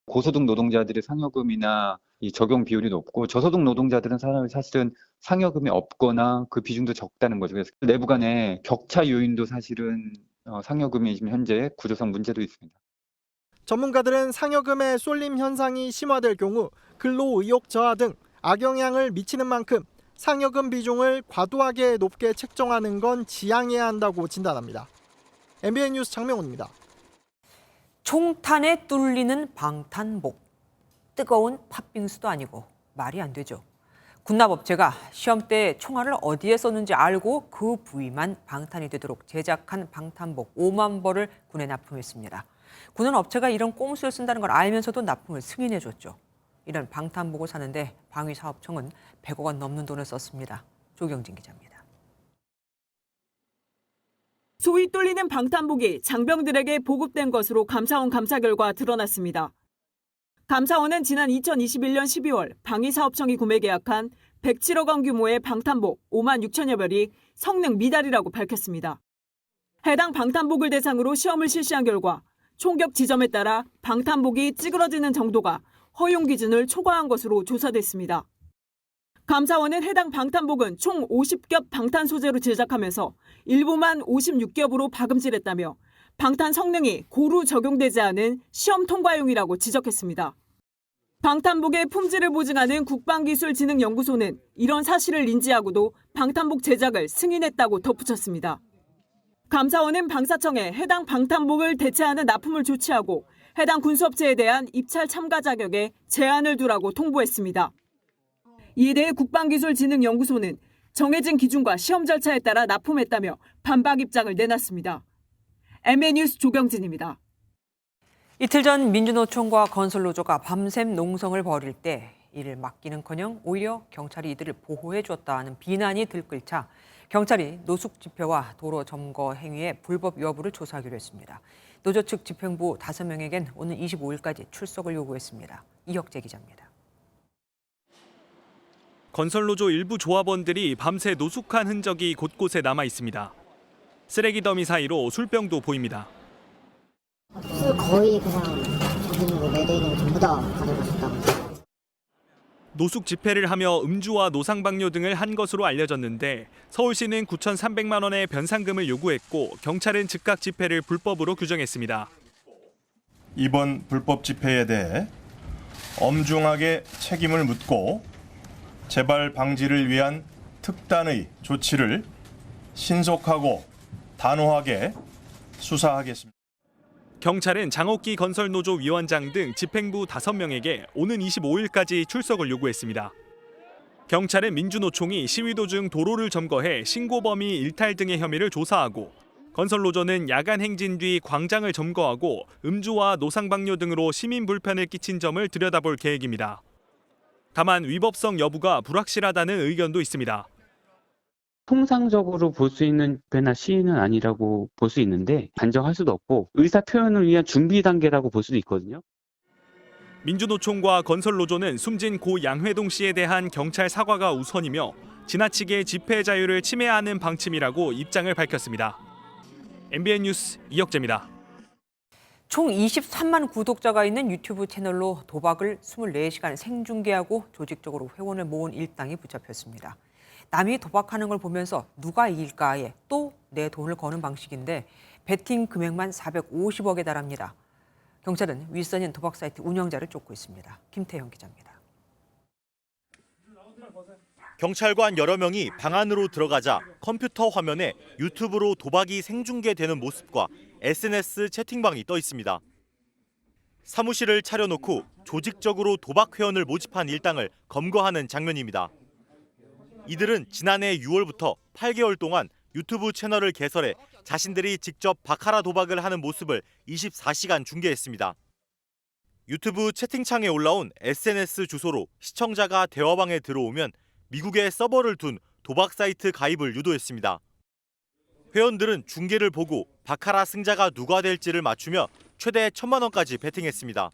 고소득 노동자들의 상여금이나 이 적용 비율이 높고 저소득 노동자들은 사실은 상여금이 없거나 그 비중도 적다는 거죠. 그래서 내부 간의 격차 요인도 사실은 상여금이 지금 현재 구조상 문제도 있습니다. 전문가들은 상여금의 쏠림 현상이 심화될 경우 근로 의욕 저하 등 악영향을 미치는 만큼 상여금 비중을 과도하게 높게 책정하는 건 지양해야 한다고 진단합니다. MBN 뉴스 장명훈입니다. 총탄에 뚫리는 방탄복. 뜨거운 팥빙수도 아니고 말이 안 되죠. 군납업체가 시험 때 총알을 어디에 썼는지 알고 그 부위만 방탄이 되도록 제작한 방탄복 5만 벌을 군에 납품했습니다. 군은 업체가 이런 꼼수를 쓴다는 걸 알면서도 납품을 승인해줬죠. 이런 방탄복을 사는데 방위사업청은 100억 원 넘는 돈을 썼습니다. 조경진 기자입니다. 소위 뚫리는 방탄복이 장병들에게 보급된 것으로 감사원 감사 결과 드러났습니다. 감사원은 지난 2021년 12월 방위사업청이 구매 계약한 107억 원 규모의 방탄복 5만 6천여 벌이 성능 미달이라고 밝혔습니다. 해당 방탄복을 대상으로 시험을 실시한 결과 총격 지점에 따라 방탄복이 찌그러지는 정도가 허용 기준을 초과한 것으로 조사됐습니다. 감사원은 해당 방탄복은 총 50겹 방탄 소재로 제작하면서 일부만 56겹으로 박음질했다며 방탄 성능이 고루 적용되지 않은 시험 통과용이라고 지적했습니다. 방탄복의 품질을 보증하는 국방기술진흥연구소는 이런 사실을 인지하고도 방탄복 제작을 승인했다고 덧붙였습니다. 감사원은 방사청에 해당 방탄복을 대체하는 납품을 조치하고 해당 군수업체에 대한 입찰 참가 자격에 제한을 두라고 통보했습니다. 이에 대해 국방기술진흥연구소는 정해진 기준과 시험 절차에 따라 납품했다며 반박 입장을 내놨습니다. MN뉴스 조경진입니다. 이틀 전 민주노총과 건설노조가 밤샘 농성을 벌일 때 이를 막기는커녕 오히려 경찰이 이들을 보호해 줬다는 비난이 들끓자 경찰이 노숙 집회와 도로 점거 행위의 불법 여부를 조사하기로 했습니다. 노조 측 집행부 5명에겐 오는 25일까지 출석을 요구했습니다. 이혁재 기자입니다. 건설노조 일부 조합원들이 밤새 노숙한 흔적이 곳곳에 남아 있습니다. 쓰레기 더미 사이로 술병도 보입니다. 술 거의 그냥 있는 거 매대기는 전부 다 가져가셨다고. 노숙 집회를 하며 음주와 노상방뇨 등을 한 것으로 알려졌는데 서울시는 9,300만 원의 변상금을 요구했고 경찰은 즉각 집회를 불법으로 규정했습니다. 이번 불법 집회에 대해 엄중하게 책임을 묻고 재발 방지를 위한 특단의 조치를 신속하고 단호하게 수사하겠습니다. 경찰은 장옥기 건설노조 위원장 등 집행부 5명에게 오는 25일까지 출석을 요구했습니다. 경찰은 민주노총이 시위 도중 도로를 점거해 신고 범위 일탈 등의 혐의를 조사하고 건설노조는 야간 행진 뒤 광장을 점거하고 음주와 노상방뇨 등으로 시민 불편을 끼친 점을 들여다볼 계획입니다. 다만 위법성 여부가 불확실하다는 의견도 있습니다. 통상적으로 볼 수 있는 집회나 시위는 아니라고 볼 수 있는데 단정할 수도 없고 의사 표현을 위한 준비 단계라고 볼 수도 있거든요. 민주노총과 건설노조는 숨진 고 양회동 씨에 대한 경찰 사과가 우선이며 지나치게 집회 자유를 침해하는 방침이라고 입장을 밝혔습니다. MBN 뉴스 이혁재입니다. 총 23만 구독자가 있는 유튜브 채널로 도박을 24시간 생중계하고 조직적으로 회원을 모은 일당이 붙잡혔습니다. 남이 도박하는 걸 보면서 누가 이길까에 또 내 돈을 거는 방식인데 베팅 금액만 450억에 달합니다. 경찰은 윗선인 도박 사이트 운영자를 쫓고 있습니다. 김태형 기자입니다. 경찰관 여러 명이 방 안으로 들어가자 컴퓨터 화면에 유튜브로 도박이 생중계되는 모습과 SNS 채팅방이 떠 있습니다. 사무실을 차려놓고 조직적으로 도박 회원을 모집한 일당을 검거하는 장면입니다. 이들은 지난해 6월부터 8개월 동안 유튜브 채널을 개설해 자신들이 직접 바카라 도박을 하는 모습을 24시간 중계했습니다. 유튜브 채팅창에 올라온 SNS 주소로 시청자가 대화방에 들어오면 미국에 서버를 둔 도박 사이트 가입을 유도했습니다. 회원들은 중계를 보고 바카라 승자가 누가 될지를 맞추며 최대 1,000만 원까지 베팅했습니다.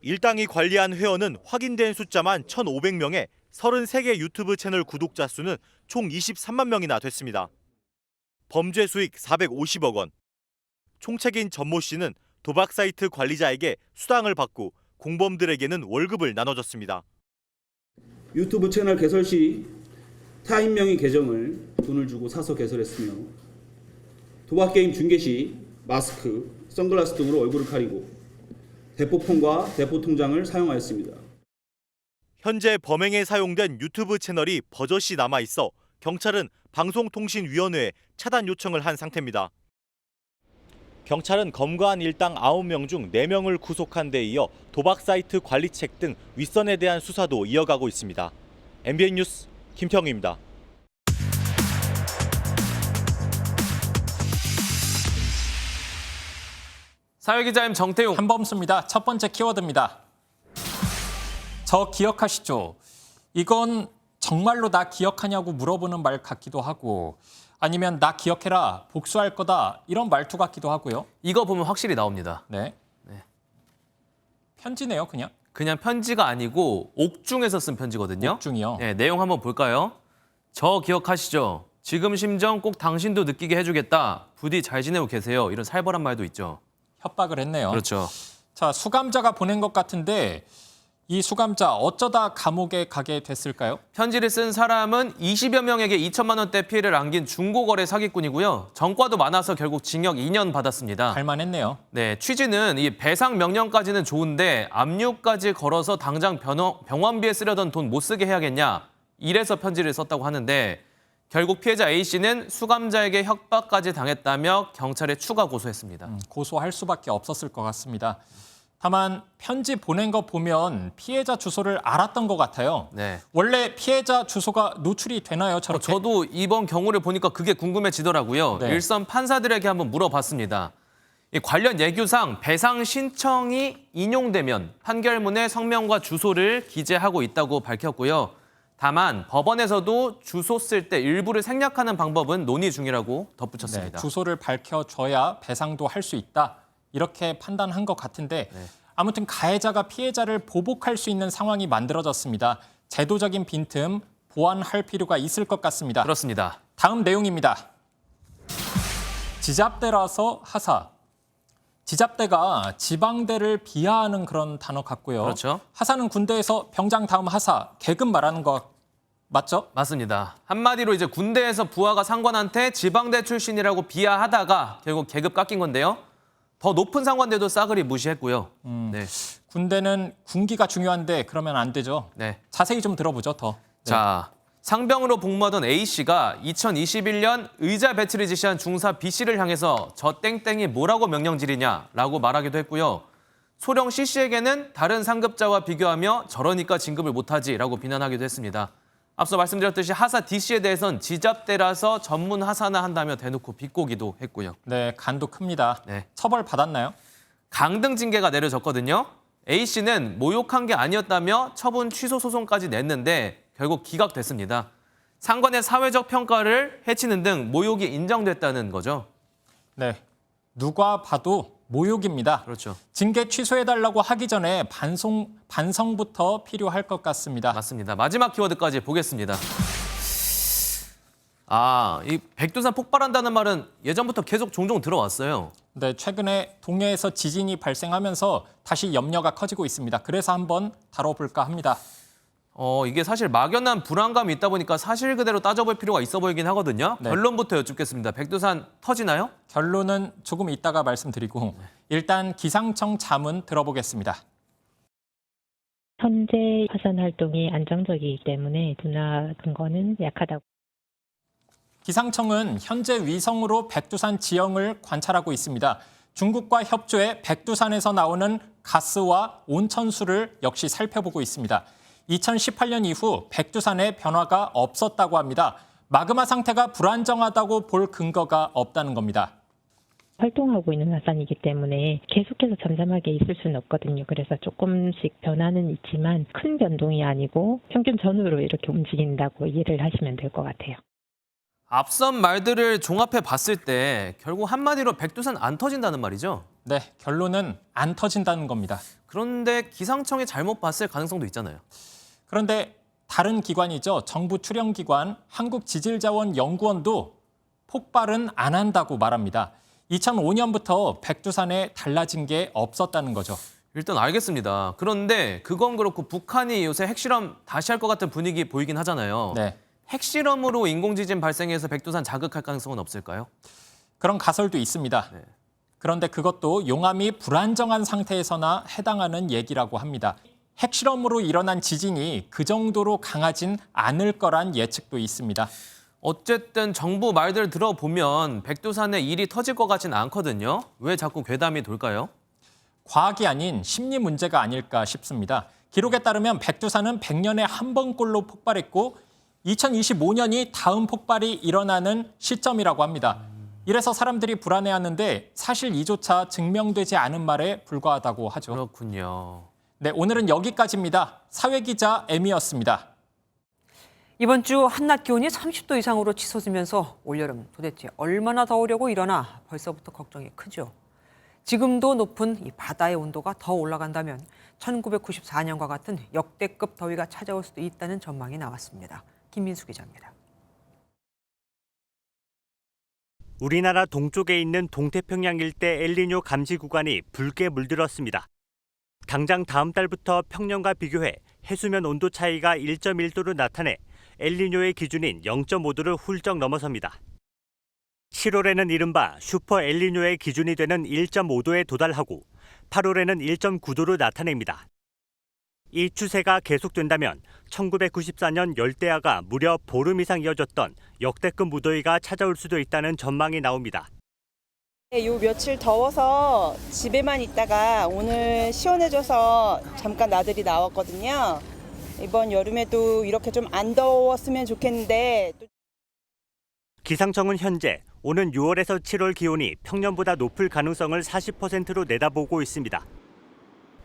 일당이 관리한 회원은 확인된 숫자만 1,500명에 33개 유튜브 채널 구독자 수는 총 23만 명이나 됐습니다. 범죄 수익 450억 원. 총책인 전모 씨는 도박 사이트 관리자에게 수당을 받고 공범들에게는 월급을 나눠줬습니다. 유튜브 채널 개설 시 타인명의 계정을 돈을 주고 사서 개설했으며 도박게임 중계 시 마스크, 선글라스 등으로 얼굴을 가리고 대포폰과 대포통장을 사용하였습니다. 현재 범행에 사용된 유튜브 채널이 버젓이 남아있어 경찰은 방송통신위원회에 차단 요청을 한 상태입니다. 경찰은 검거한 일당 9명 중 4명을 구속한 데 이어 도박 사이트 관리책 등 윗선에 대한 수사도 이어가고 있습니다. MBN 뉴스 김태형입니다. 사회기자님 정태웅. 한범수입니다. 첫 번째 키워드입니다. 저 기억하시죠? 이건 정말로 나 기억하냐고 물어보는 말 같기도 하고 아니면 나 기억해라, 복수할 거다 이런 말투 같기도 하고요. 이거 보면 확실히 나옵니다. 네. 편지네요, 그냥. 그냥 편지가 아니고 옥중에서 쓴 편지거든요. 옥중이요? 네, 내용 한번 볼까요? 저 기억하시죠? 지금 심정 꼭 당신도 느끼게 해주겠다. 부디 잘 지내고 계세요. 이런 살벌한 말도 있죠. 협박을 했네요. 그렇죠. 자, 수감자가 보낸 것 같은데 이 수감자 어쩌다 감옥에 가게 됐을까요? 편지를 쓴 사람은 20여 명에게 2천만 원대 피해를 안긴 중고거래 사기꾼이고요. 전과도 많아서 결국 징역 2년 받았습니다. 할만했네요. 네, 취지는 이 배상 명령까지는 좋은데 압류까지 걸어서 당장 병원비에 쓰려던 돈 못 쓰게 해야겠냐. 이래서 편지를 썼다고 하는데 결국 피해자 A씨는 수감자에게 협박까지 당했다며 경찰에 추가 고소했습니다. 고소할 수밖에 없었을 것 같습니다. 다만 편지 보낸 거 보면 피해자 주소를 알았던 것 같아요. 네. 원래 피해자 주소가 노출이 되나요? 저렇게? 저도 이번 경우를 보니까 그게 궁금해지더라고요. 네. 일선 판사들에게 한번 물어봤습니다. 이 관련 예규상 배상 신청이 인용되면 판결문에 성명과 주소를 기재하고 있다고 밝혔고요. 다만 법원에서도 주소 쓸 때 일부를 생략하는 방법은 논의 중이라고 덧붙였습니다. 네, 주소를 밝혀줘야 배상도 할 수 있다. 이렇게 판단한 것 같은데 아무튼 가해자가 피해자를 보복할 수 있는 상황이 만들어졌습니다. 제도적인 빈틈 보완할 필요가 있을 것 같습니다. 그렇습니다. 다음 내용입니다. 지잡대라서 하사. 지잡대가 지방대를 비하하는 그런 단어 같고요. 그렇죠. 하사는 군대에서 병장 다음 하사, 계급 말하는 거 맞죠? 맞습니다. 한마디로 이제 군대에서 부하가 상관한테 지방대 출신이라고 비하하다가 결국 계급 깎인 건데요. 더 높은 상관대도 싸그리 무시했고요. 네. 군대는 군기가 중요한데 그러면 안 되죠. 네. 자세히 좀 들어보죠, 더. 자, 상병으로 복무하던 A씨가 2021년 의자 배치를 지시한 중사 B씨를 향해서 저 땡땡이 뭐라고 명령질이냐라고 말하기도 했고요. 소령 C씨에게는 다른 상급자와 비교하며 저러니까 진급을 못하지라고 비난하기도 했습니다. 앞서 말씀드렸듯이 하사 D씨에 대해선 지잡대라서 전문 하사나 한다며 대놓고 비꼬기도 했고요. 네, 간도 큽니다. 네. 처벌 받았나요? 강등 징계가 내려졌거든요. A씨는 모욕한 게 아니었다며 처분 취소 소송까지 냈는데 결국 기각됐습니다. 상관의 사회적 평가를 해치는 등 모욕이 인정됐다는 거죠. 네, 누가 봐도 모욕입니다. 그렇죠. 징계 취소해달라고 하기 전에 반성부터 필요할 것 같습니다. 맞습니다. 마지막 키워드까지 보겠습니다. 이 백두산 폭발한다는 말은 예전부터 계속 종종 들어왔어요. 네, 최근에 동해에서 지진이 발생하면서 다시 염려가 커지고 있습니다. 그래서 한번 다뤄볼까 합니다. 이게 사실 막연한 불안감이 있다 보니까 사실 그대로 따져볼 필요가 있어 보이긴 하거든요. 네. 결론부터 여쭙겠습니다. 백두산 터지나요? 결론은 조금 이따가 말씀드리고 일단 기상청 자문 들어보겠습니다. 현재 화산 활동이 안정적이기 때문에 둔화 근거는 약하다고. 기상청은 현재 위성으로 백두산 지형을 관찰하고 있습니다. 중국과 협조해 백두산에서 나오는 가스와 온천수를 역시 살펴보고 있습니다. 2018년 이후 백두산에 변화가 없었다고 합니다. 마그마 상태가 불안정하다고 볼 근거가 없다는 겁니다. 활동하고 있는 화산이기 때문에 계속해서 잠잠하게 있을 수는 없거든요. 그래서 조금씩 변화는 있지만 큰 변동이 아니고 평균 전후로 이렇게 움직인다고 이해를 하시면 될 것 같아요. 앞선 말들을 종합해 봤을 때 결국 한마디로 백두산 안 터진다는 말이죠? 네, 결론은 안 터진다는 겁니다. 그런데 기상청이 잘못 봤을 가능성도 있잖아요. 그런데 다른 기관이죠. 정부 출연기관 한국지질자원연구원도 폭발은 안 한다고 말합니다. 2005년부터 백두산에 달라진 게 없었다는 거죠. 일단 알겠습니다. 그런데 그건 그렇고 북한이 요새 핵실험 다시 할 것 같은 분위기 보이긴 하잖아요. 네. 핵실험으로 인공지진 발생해서 백두산 자극할 가능성은 없을까요? 그런 가설도 있습니다. 네. 그런데 그것도 용암이 불안정한 상태에서나 해당하는 얘기라고 합니다. 핵실험으로 일어난 지진이 그 정도로 강하진 않을 거란 예측도 있습니다. 어쨌든 정부 말들 들어보면 백두산에 일이 터질 것 같진 않거든요. 왜 자꾸 괴담이 돌까요? 과학이 아닌 심리 문제가 아닐까 싶습니다. 기록에 따르면 백두산은 100년에 한 번꼴로 폭발했고 2025년이 다음 폭발이 일어나는 시점이라고 합니다. 이래서 사람들이 불안해하는데 사실 이조차 증명되지 않은 말에 불과하다고 하죠. 그렇군요. 네, 오늘은 여기까지입니다. 사회기자 M이었습니다. 이번 주 한낮 기온이 30도 이상으로 치솟으면서 올여름 도대체 얼마나 더우려고 이러나 벌써부터 걱정이 크죠. 지금도 높은 이 바다의 온도가 더 올라간다면 1994년과 같은 역대급 더위가 찾아올 수도 있다는 전망이 나왔습니다. 김민수 기자입니다. 우리나라 동쪽에 있는 동태평양 일대 엘니뇨 감지 구간이 붉게 물들었습니다. 당장 다음 달부터 평년과 비교해 해수면 온도 차이가 1.1도로 나타내 엘니뇨의 기준인 0.5도를 훌쩍 넘어섭니다. 7월에는 이른바 슈퍼 엘니뇨의 기준이 되는 1.5도에 도달하고 8월에는 1.9도로 나타냅니다. 이 추세가 계속된다면 1994년 열대야가 무려 보름 이상 이어졌던 역대급 무더위가 찾아올 수도 있다는 전망이 나옵니다. 요 며칠 더워서 집에만 있다가 오늘 시원해져서 잠깐 나들이 나왔거든요. 이번 여름에도 이렇게 좀 안 더웠으면 좋겠는데. 기상청은 현재 오는 6월에서 7월 기온이 평년보다 높을 가능성을 40%로 내다보고 있습니다.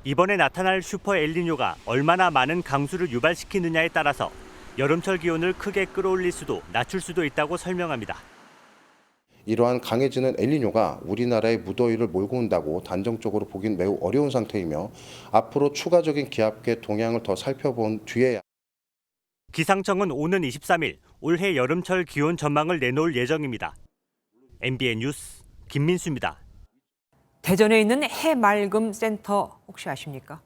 이번에 나타날 슈퍼 엘니뇨가 얼마나 많은 강수를 유발시키느냐에 따라서 여름철 기온을 크게 끌어올릴 수도 낮출 수도 있다고 설명합니다. 이러한 강해지는 엘니뇨가 우리나라의 무더위를 몰고 온다고 단정적으로 보긴 매우 어려운 상태이며 앞으로 추가적인 기압계 동향을 더 살펴본 뒤에야 기상청은 오는 23일 올해 여름철 기온 전망을 내놓을 예정입니다. MBN 뉴스 김민수입니다. 대전에 있는 해맑음 센터 혹시 아십니까?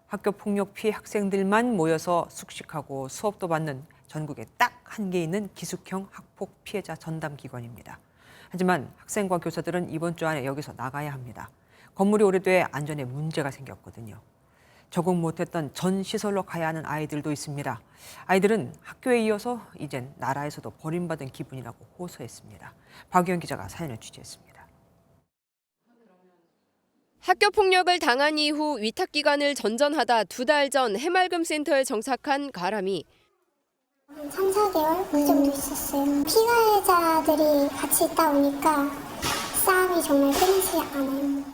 학교 폭력 피해 학생들만 모여서 숙식하고 수업도 받는 전국에 딱 한 개 있는 기숙형 학폭 피해자 전담 기관입니다. 하지만 학생과 교사들은 이번 주 안에 여기서 나가야 합니다. 건물이 오래돼 안전에 문제가 생겼거든요. 적응 못했던 전 시설로 가야 하는 아이들도 있습니다. 아이들은 학교에 이어서 이젠 나라에서도 버림받은 기분이라고 호소했습니다. 박유영 기자가 사연을 취재했습니다. 학교 폭력을 당한 이후 위탁기관을 전전하다 2달 전 해맑음 센터에 정착한 가람이 3, 4개월 그 정도 있었어요. 피해자들이 같이 있다 보니까 싸움이 정말 끊이지 않아요.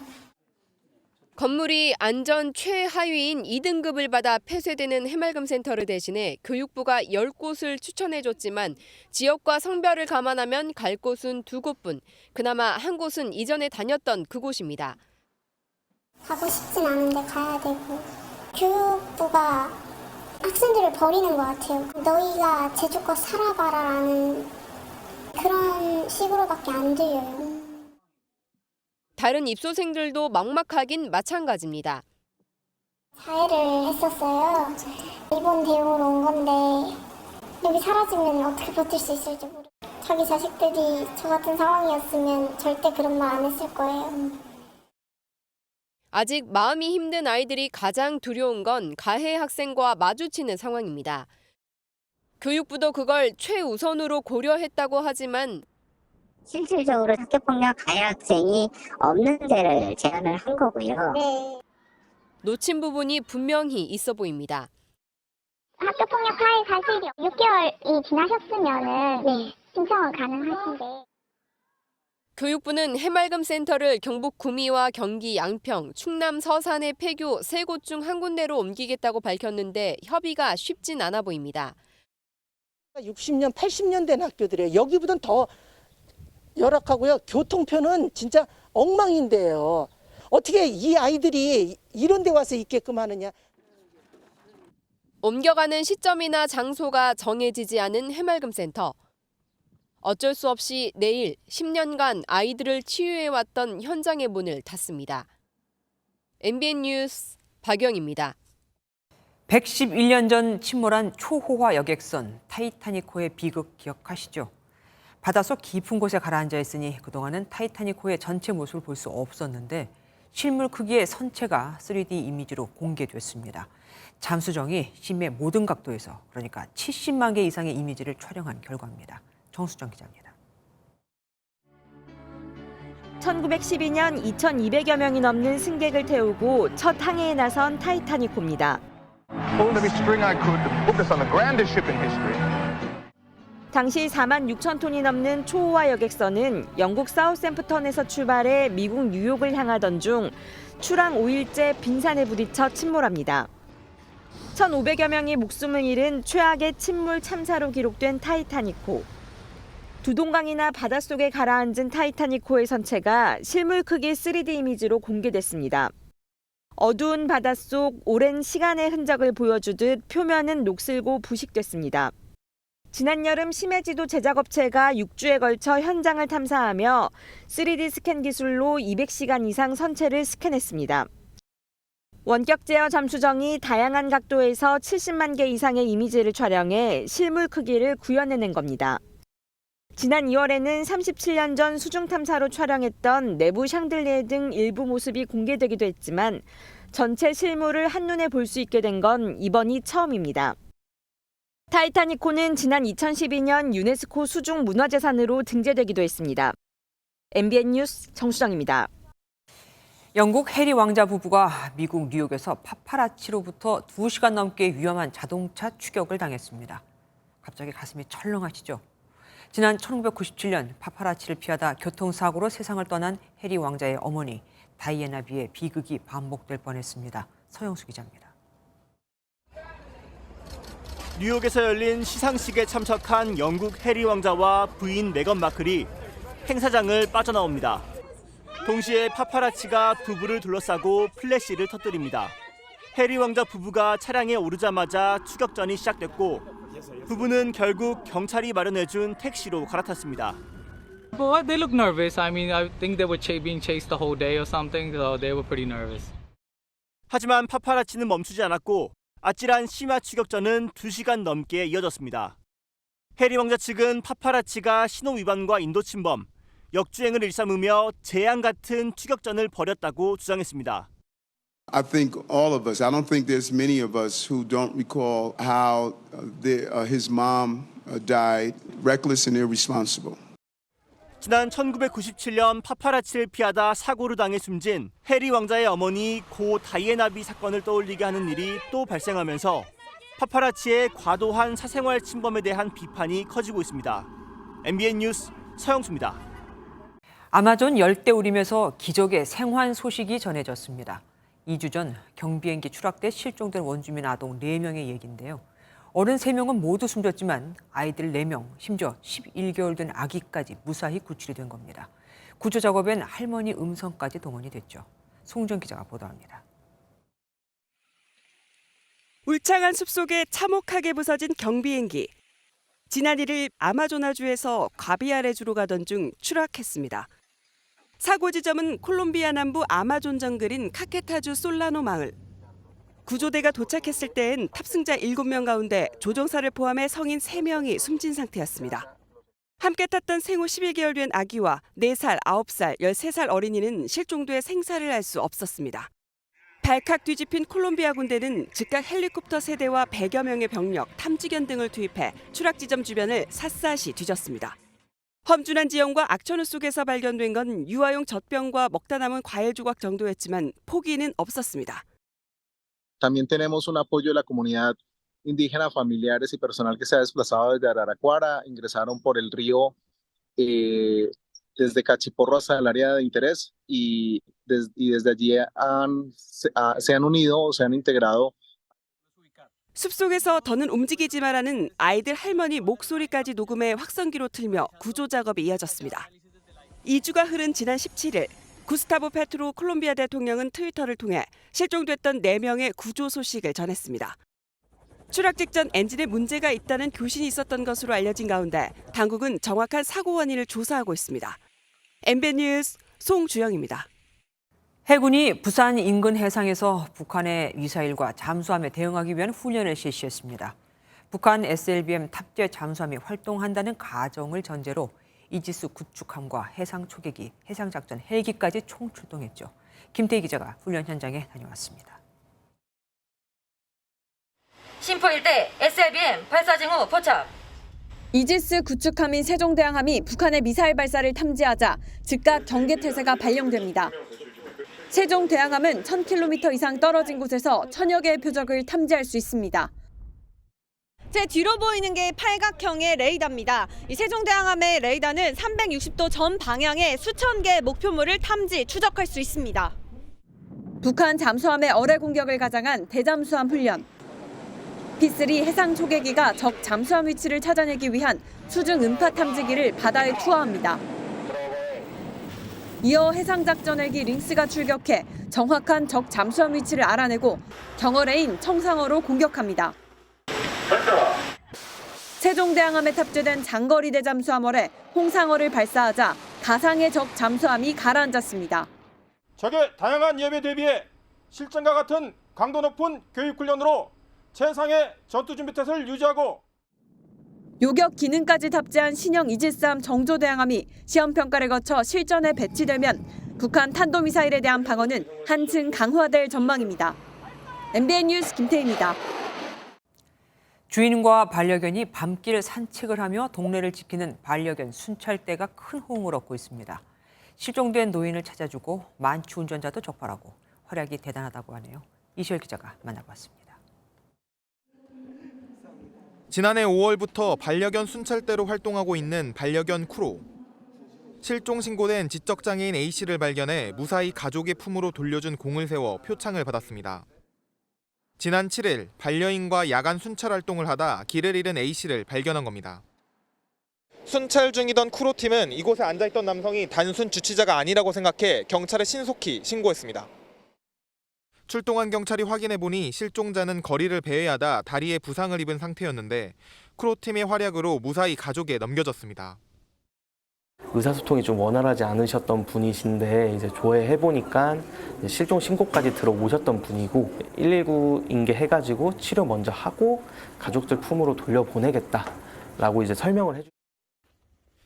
건물이 안전 최하위인 2등급을 받아 폐쇄되는 해맑음 센터를 대신해 교육부가 10곳을 추천해줬지만 지역과 성별을 감안하면 갈 곳은 2곳뿐. 그나마 한 곳은 이전에 다녔던 그곳입니다. 가고 싶진 않은데 가야 되고 교육부가 학생들을 버리는 것 같아요. 너희가 제주껏 살아봐라라는 그런 식으로밖에 안 들려요. 다른 입소생들도 막막하긴 마찬가지입니다. 자해를 했었어요. 이번 대우로 온 건데 여기 사라지면 어떻게 버틸 수 있을지 모르겠어요. 자기 자식들이 저 같은 상황이었으면 절대 그런 말 안 했을 거예요. 아직 마음이 힘든 아이들이 가장 두려운 건 가해 학생과 마주치는 상황입니다. 교육부도 그걸 최우선으로 고려했다고 하지만 실질적으로 학교폭력 가해 학생이 없는 데를 제안을 한 거고요. 네. 놓친 부분이 분명히 있어 보입니다. 학교폭력 가해 사실이 6개월이 지나셨으면 신청은 가능하신데. 교육부는 해맑음 센터를 경북 구미와 경기 양평, 충남 서산의 폐교 3곳 중 한 군데로 옮기겠다고 밝혔는데 협의가 쉽진 않아 보입니다. 60년, 80년 된 학교들이에요. 여기보다는 더 열악하고요. 교통편은 진짜 엉망인데요. 어떻게 이 아이들이 이런 데 와서 있게끔 하느냐. 옮겨가는 시점이나 장소가 정해지지 않은 해맑음 센터. 어쩔 수 없이 내일 10년간 아이들을 치유해왔던 현장의 문을 닫습니다. MBN 뉴스 박영입니다. 111년 전 침몰한 초호화 여객선 타이타닉호의 비극 기억하시죠? 바닷속 깊은 곳에 가라앉아 있으니 그동안은 타이타닉호의 전체 모습을 볼 수 없었는데 실물 크기의 선체가 3D 이미지로 공개됐습니다. 잠수정이 심해 모든 각도에서 그러니까 70만 개 이상의 이미지를 촬영한 결과입니다. 정수정 기자입니다. 1912년 2,200여 명이 넘는 승객을 태우고 첫 항해에 나선 타이타닉호입니다. 당시 4만 6천 톤이 넘는 초호화 여객선은 영국 사우샘프턴에서 출발해 미국 뉴욕을 향하던 중 출항 5일째 빙산에 부딪혀 침몰합니다. 4,500여 명이 목숨을 잃은 최악의 침몰 참사로 기록된 타이타닉호. 두동강이나 바닷속에 가라앉은 타이타닉호의 선체가 실물 크기 3D 이미지로 공개됐습니다. 어두운 바닷속 오랜 시간의 흔적을 보여주듯 표면은 녹슬고 부식됐습니다. 지난 여름 심해지도 제작업체가 6주에 걸쳐 현장을 탐사하며 3D 스캔 기술로 200시간 이상 선체를 스캔했습니다. 원격 제어 잠수정이 다양한 각도에서 70만 개 이상의 이미지를 촬영해 실물 크기를 구현해낸 겁니다. 지난 2월에는 37년 전 수중 탐사로 촬영했던 내부 샹들리에 등 일부 모습이 공개되기도 했지만 전체 실물을 한눈에 볼 수 있게 된 건 이번이 처음입니다. 타이타닉호는 지난 2012년 유네스코 수중 문화재산으로 등재되기도 했습니다. MBN 뉴스 정수정입니다. 영국 해리 왕자 부부가 미국 뉴욕에서 파파라치로부터 2시간 넘게 위험한 자동차 추격을 당했습니다. 갑자기 가슴이 철렁하시죠? 지난 1997년 파파라치를 피하다 교통사고로 세상을 떠난 해리 왕자의 어머니 다이애나 비의 비극이 반복될 뻔했습니다. 서영수 기자입니다. 뉴욕에서 열린 시상식에 참석한 영국 해리 왕자와 부인 메건 마클이 행사장을 빠져나옵니다. 동시에 파파라치가 부부를 둘러싸고 플래시를 터뜨립니다. 해리 왕자 부부가 차량에 오르자마자 추격전이 시작됐고 부부는 결국 경찰이 마련해준 택시로 갈아탔습니다. Well, they look nervous. I mean, I think they were being chased the whole day or something, so they were pretty nervous. 하지만 파파라치는 멈추지 않았고 아찔한 심야 추격전은 2시간 넘게 이어졌습니다. 해리 왕자 측은 파파라치가 신호 위반과 인도 침범, 역주행을 일삼으며 재앙 같은 추격전을 벌였다고 주장했습니다. I think all of us, I don't think there's many of us who don't recall how his mom died, reckless and irresponsible. 지난 1997년 파파라치를 피하다 사고를 당해 숨진 해리 왕자의 어머니 고 다이애나비 사건을 떠올리게 하는 일이 또 발생하면서 파파라치의 과도한 사생활 침범에 대한 비판이 커지고 있습니다. MBN 뉴스 서영수입니다. 아마존 열대우림에서 기적의 생還소식이 전해졌습니다. 2주 전 경비행기 추락돼 실종된 원주민 아동 4명의 얘기인데요. 어른 3명은 모두 숨졌지만 아이들 4명, 심지어 11개월 된 아기까지 무사히 구출이 된 겁니다. 구조 작업엔 할머니 음성까지 동원이 됐죠. 송정 기자가 보도합니다. 울창한 숲속에 참혹하게 부서진 경비행기. 지난 1일 아마조나주에서 과비아레주로 가던 중 추락했습니다. 사고 지점은 콜롬비아 남부 아마존 정글인 카케타주 솔라노 마을. 구조대가 도착했을 때엔 탑승자 7명 가운데 조종사를 포함해 성인 3명이 숨진 상태였습니다. 함께 탔던 생후 11개월 된 아기와 4살, 9살, 13살 어린이는 실종돼 생사를 알 수 없었습니다. 발칵 뒤집힌 콜롬비아 군대는 즉각 헬리콥터 3대와 100여 명의 병력, 탐지견 등을 투입해 추락 지점 주변을 샅샅이 뒤졌습니다. 험준한 지형과 악천후 속에서 발견된 건 유아용 젖병과 먹다 남은 과일 조각 정도였지만 포기는 없었습니다. También tenemos un apoyo de la comunidad indígena, familiares y personal que se ha desplazado desde Araraquara, ingresaron por el río desde Cachiporro hasta el área de interés y desde allí se han unido o se han integrado. 숲속에서 더는 움직이지 말라는 아이들 할머니 목소리까지 녹음해 확성기로 틀며 구조 작업이 이어졌습니다. 2주가 흐른 지난 17일 구스타보 페트로 콜롬비아 대통령은 트위터를 통해 실종됐던 4명의 구조 소식을 전했습니다. 추락 직전 엔진에 문제가 있다는 교신이 있었던 것으로 알려진 가운데 당국은 정확한 사고 원인을 조사하고 있습니다. MBN 뉴스 송주영입니다. 해군이 부산 인근 해상에서 북한의 미사일과 잠수함에 대응하기 위한 훈련을 실시했습니다. 북한 SLBM 탑재 잠수함이 활동한다는 가정을 전제로 이지스 구축함과 해상 초계기, 해상작전 헬기까지 총출동했죠. 김태희 기자가 훈련 현장에 다녀왔습니다. 심포 일대 SLBM 발사 징후 포착. 이지스 구축함인 세종대왕함이 북한의 미사일 발사를 탐지하자 즉각 경계태세가 발령됩니다. 세종대왕함은 1000km 이상 떨어진 곳에서 1000여 개의 표적을 탐지할 수 있습니다. 제 뒤로 보이는 게 팔각형의 레이더입니다. 이 세종대왕함의 레이더는 360도 전 방향의 수천 개의 목표물을 탐지, 추적할 수 있습니다. 북한 잠수함의 어뢰 공격을 가장한 대잠수함 훈련. P3 해상 초계기가 적 잠수함 위치를 찾아내기 위한 수중 음파 탐지기를 바다에 투하합니다. 이어 해상작전헬기 링스가 출격해 정확한 적 잠수함 위치를 알아내고 경어레인 청상어로 공격합니다. 세종대왕함에 탑재된 장거리 대잠수함월에 홍상어를 발사하자 가상의 적 잠수함이 가라앉았습니다. 적의 다양한 위협에 대비해 실전과 같은 강도 높은 교육훈련으로 최상의 전투준비태세를 유지하고 요격 기능까지 탑재한 신형 이지스함 정조대왕함이 시험평가를 거쳐 실전에 배치되면 북한 탄도미사일에 대한 방어는 한층 강화될 전망입니다. MBN 뉴스 김태희입니다. 주인과 반려견이 밤길 산책을 하며 동네를 지키는 반려견 순찰대가 큰 호응을 얻고 있습니다. 실종된 노인을 찾아주고 만취 운전자도 적발하고 활약이 대단하다고 하네요. 이시열 기자가 만나봤습니다. 지난해 5월부터 반려견 순찰대로 활동하고 있는 반려견 쿠로. 실종 신고된 지적장애인 A씨를 발견해 무사히 가족의 품으로 돌려준 공을 세워 표창을 받았습니다. 지난 7일 반려인과 야간 순찰 활동을 하다 길을 잃은 A씨를 발견한 겁니다. 순찰 중이던 쿠로팀은 이곳에 앉아있던 남성이 단순 주치자가 아니라고 생각해 경찰에 신속히 신고했습니다. 출동한 경찰이 확인해보니 실종자는 거리를 배회하다 다리에 부상을 입은 상태였는데 쿠로팀의 활약으로 무사히 가족에 넘겨졌습니다. 의사소통이 좀 원활하지 않으셨던 분이신데 이제 조회해보니까 실종 신고까지 들어오셨던 분이고 119 인계해가지고 치료 먼저 하고 가족들 품으로 돌려보내겠다라고 이제 설명을 해주셨습니다.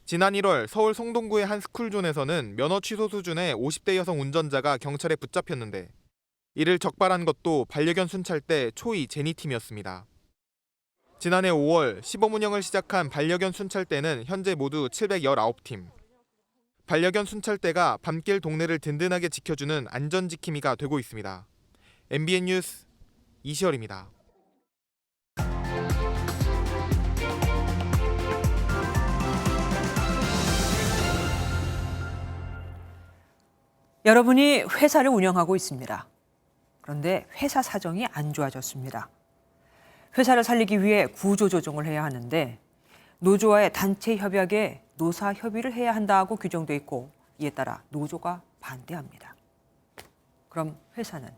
지난 1월 서울 성동구의 한 스쿨존에서는 면허 취소 수준의 50대 여성 운전자가 경찰에 붙잡혔는데 이를 적발한 것도 반려견 순찰대 초이 제니팀이었습니다. 지난해 5월 시범 운영을 시작한 반려견 순찰대는 현재 모두 719팀. 반려견 순찰대가 밤길 동네를 든든하게 지켜주는 안전지킴이가 되고 있습니다. MBN 뉴스 이시열입니다. 여러분이 회사를 운영하고 있습니다. 그런데 회사 사정이 안 좋아졌습니다. 회사를 살리기 위해 구조조정을 해야 하는데 노조와의 단체 협약에 노사 협의를 해야 한다고 규정돼 있고 이에 따라 노조가 반대합니다. 그럼 회사는,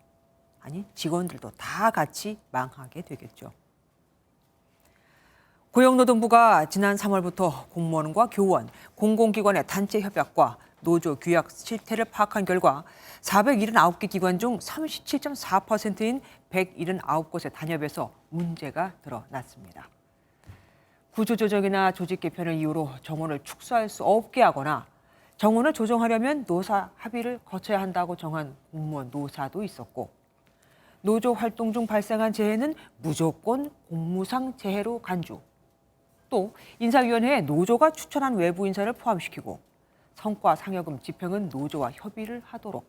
아니 직원들도 다 같이 망하게 되겠죠. 고용노동부가 지난 3월부터 공무원과 교원, 공공기관의 단체 협약과 노조 규약 실태를 파악한 결과 479개 기관 중 37.4%인 179곳의 단협에서 문제가 드러났습니다. 구조조정이나 조직 개편을 이유로 정원을 축소할 수 없게 하거나 정원을 조정하려면 노사 합의를 거쳐야 한다고 정한 공무원 노사도 있었고 노조 활동 중 발생한 재해는 무조건 공무상 재해로 간주. 또 인사위원회에 노조가 추천한 외부 인사를 포함시키고 성과 상여금 집행은 노조와 협의를 하도록.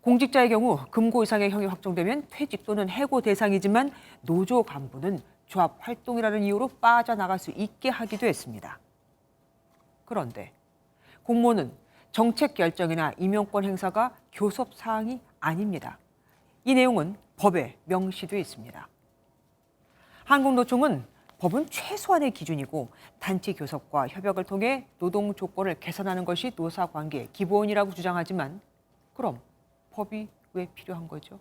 공직자의 경우 금고 이상의 형이 확정되면 퇴직 또는 해고 대상이지만 노조 간부는 조합 활동이라는 이유로 빠져나갈 수 있게 하기도 했습니다. 그런데 공무원은 정책 결정이나 임용권 행사가 교섭 사항이 아닙니다. 이 내용은 법에 명시돼 있습니다. 한국노총은 법은 최소한의 기준이고 단체 교섭과 협약을 통해 노동 조건을 개선하는 것이 노사 관계의 기본이라고 주장하지만 그럼 법이 왜 필요한 거죠?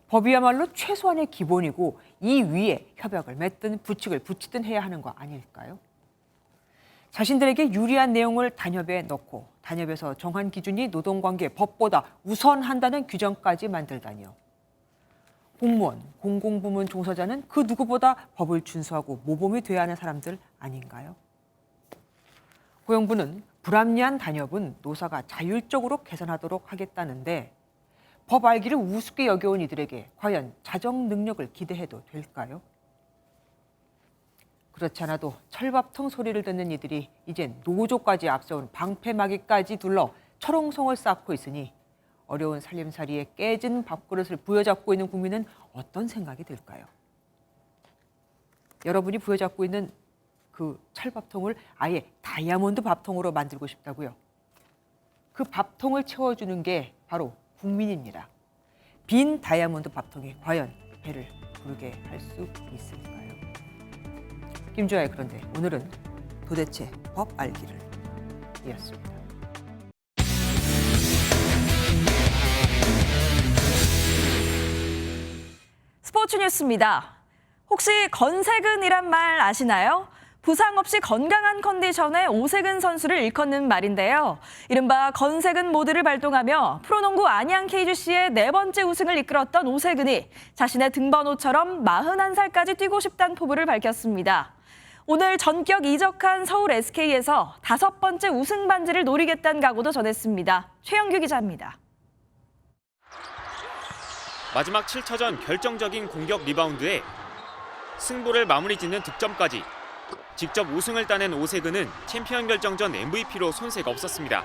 법이야말로 최소한의 기본이고 이 위에 협약을 맺든 부칙을 붙이든 해야 하는 거 아닐까요? 자신들에게 유리한 내용을 단협에 넣고 단협에서 정한 기준이 노동관계 법보다 우선한다는 규정까지 만들다니요. 공무원, 공공부문 종사자는 그 누구보다 법을 준수하고 모범이 돼야 하는 사람들 아닌가요? 고용부는 불합리한 단협은 노사가 자율적으로 개선하도록 하겠다는데 법 알기를 우습게 여겨온 이들에게 과연 자정 능력을 기대해도 될까요? 그렇지 않아도 철밥통 소리를 듣는 이들이 이젠 노조까지 앞세운 방패막이까지 둘러 철옹성을 쌓고 있으니 어려운 살림살이에 깨진 밥그릇을 부여잡고 있는 국민은 어떤 생각이 들까요? 여러분이 부여잡고 있는 그 철밥통을 아예 다이아몬드 밥통으로 만들고 싶다고요? 그 밥통을 채워주는 게 바로 국민입니다. 빈 다이아몬드 밥통이 과연 배를 부르게 할 수 있을까요? 김주아의 그런데 오늘은 도대체 법 알기를 이었습니다. 스포츠 뉴스입니다. 혹시 건세근이란 말 아시나요? 부상 없이 건강한 컨디션의 오세근 선수를 일컫는 말인데요. 이른바 건세근 모드를 발동하며 프로농구 안양 KGC의 4번째 우승을 이끌었던 오세근이 자신의 등번호처럼 41살까지 뛰고 싶다는 포부를 밝혔습니다. 오늘 전격 이적한 서울 SK에서 5번째 우승 반지를 노리겠다는 각오도 전했습니다. 최영규 기자입니다. 마지막 7차전 결정적인 공격 리바운드에 승부를 마무리 짓는 득점까지 직접 우승을 따낸 오세근은 챔피언 결정전 MVP로 손색 없었습니다.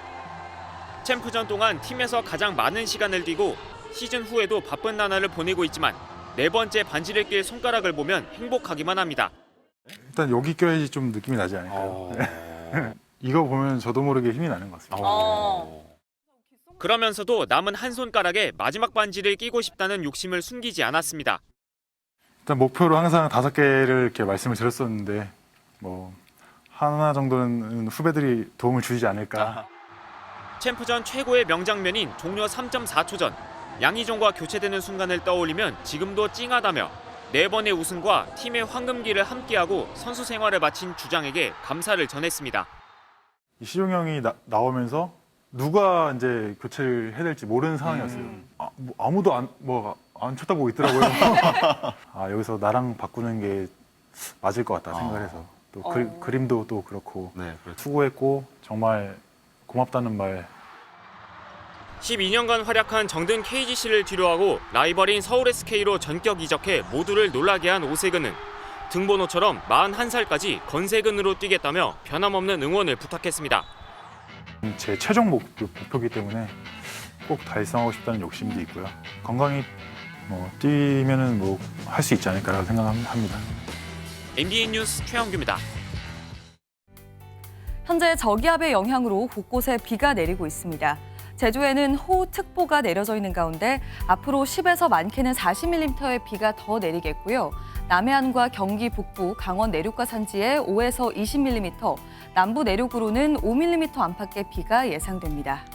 챔프전 동안 팀에서 가장 많은 시간을 뛰고 시즌 후에도 바쁜 나날을 보내고 있지만 4번째 반지를 낄 손가락을 보면 행복하기만 합니다. 일단 여기 껴야지 좀 느낌이 나지 않을까요? 이거 보면 저도 모르게 힘이 나는 것 같습니다. 그러면서도 남은 한 손가락에 마지막 반지를 끼고 싶다는 욕심을 숨기지 않았습니다. 일단 목표로 항상 5개를 이렇게 말씀을 드렸었는데 뭐 하나 정도는 후배들이 도움을 주지 않을까. 챔프전 최고의 명장면인 종료 3.4초 전 양희종과 교체되는 순간을 떠올리면 지금도 찡하다며 4번의 우승과 팀의 황금기를 함께하고 선수 생활을 마친 주장에게 감사를 전했습니다. 시종 형이 나오면서 누가 이제 교체를 해야 될지 모르는 상황이었어요. 아무도 안 쳐다보고 있더라고요. 여기서 나랑 바꾸는 게 맞을 것 같다 생각을 해서 또 그림도 또 그렇고 수고했고 정말 고맙다는 말. 12년간 활약한 정든 KGC를 뒤로하고 라이벌인 서울 SK로 전격 이적해 모두를 놀라게 한 오세근은 등번호처럼 41살까지 건세근으로 뛰겠다며 변함없는 응원을 부탁했습니다. 제 최종 목표이기 때문에 꼭 달성하고 싶다는 욕심도 있고요. 건강히 뛰면은 할 수 있지 않을까라고 생각합니다. MBN 뉴스 최영규입니다. 현재 저기압의 영향으로 곳곳에 비가 내리고 있습니다. 제주에는 호우특보가 내려져 있는 가운데 앞으로 10에서 많게는 40mm의 비가 더 내리겠고요. 남해안과 경기 북부, 강원 내륙과 산지에 5에서 20mm, 남부 내륙으로는 5mm 안팎의 비가 예상됩니다.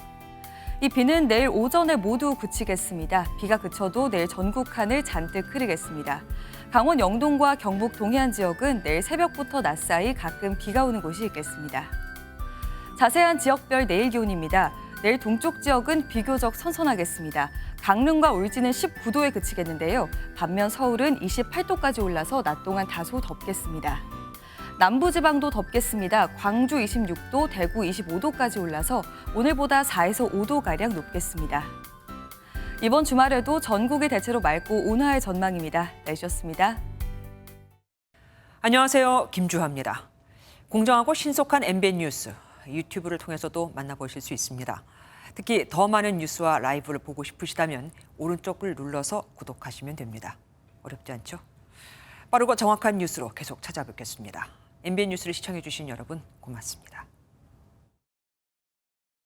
이 비는 내일 오전에 모두 그치겠습니다. 비가 그쳐도 내일 전국 하늘 잔뜩 흐리겠습니다. 강원 영동과 경북 동해안 지역은 내일 새벽부터 낮 사이 가끔 비가 오는 곳이 있겠습니다. 자세한 지역별 내일 기온입니다. 내일 동쪽 지역은 비교적 선선하겠습니다. 강릉과 울진은 19도에 그치겠는데요. 반면 서울은 28도까지 올라서 낮 동안 다소 덥겠습니다. 남부지방도 덥겠습니다. 광주 26도, 대구 25도까지 올라서 오늘보다 4에서 5도가량 높겠습니다. 이번 주말에도 전국이 대체로 맑고 온화할 전망입니다. 날씨였습니다. 안녕하세요. 김주하입니다. 공정하고 신속한 MBN 뉴스, 유튜브를 통해서도 만나보실 수 있습니다. 특히 더 많은 뉴스와 라이브를 보고 싶으시다면 오른쪽을 눌러서 구독하시면 됩니다. 어렵지 않죠? 빠르고 정확한 뉴스로 계속 찾아뵙겠습니다. MBN 뉴스를 시청해주신 여러분 고맙습니다.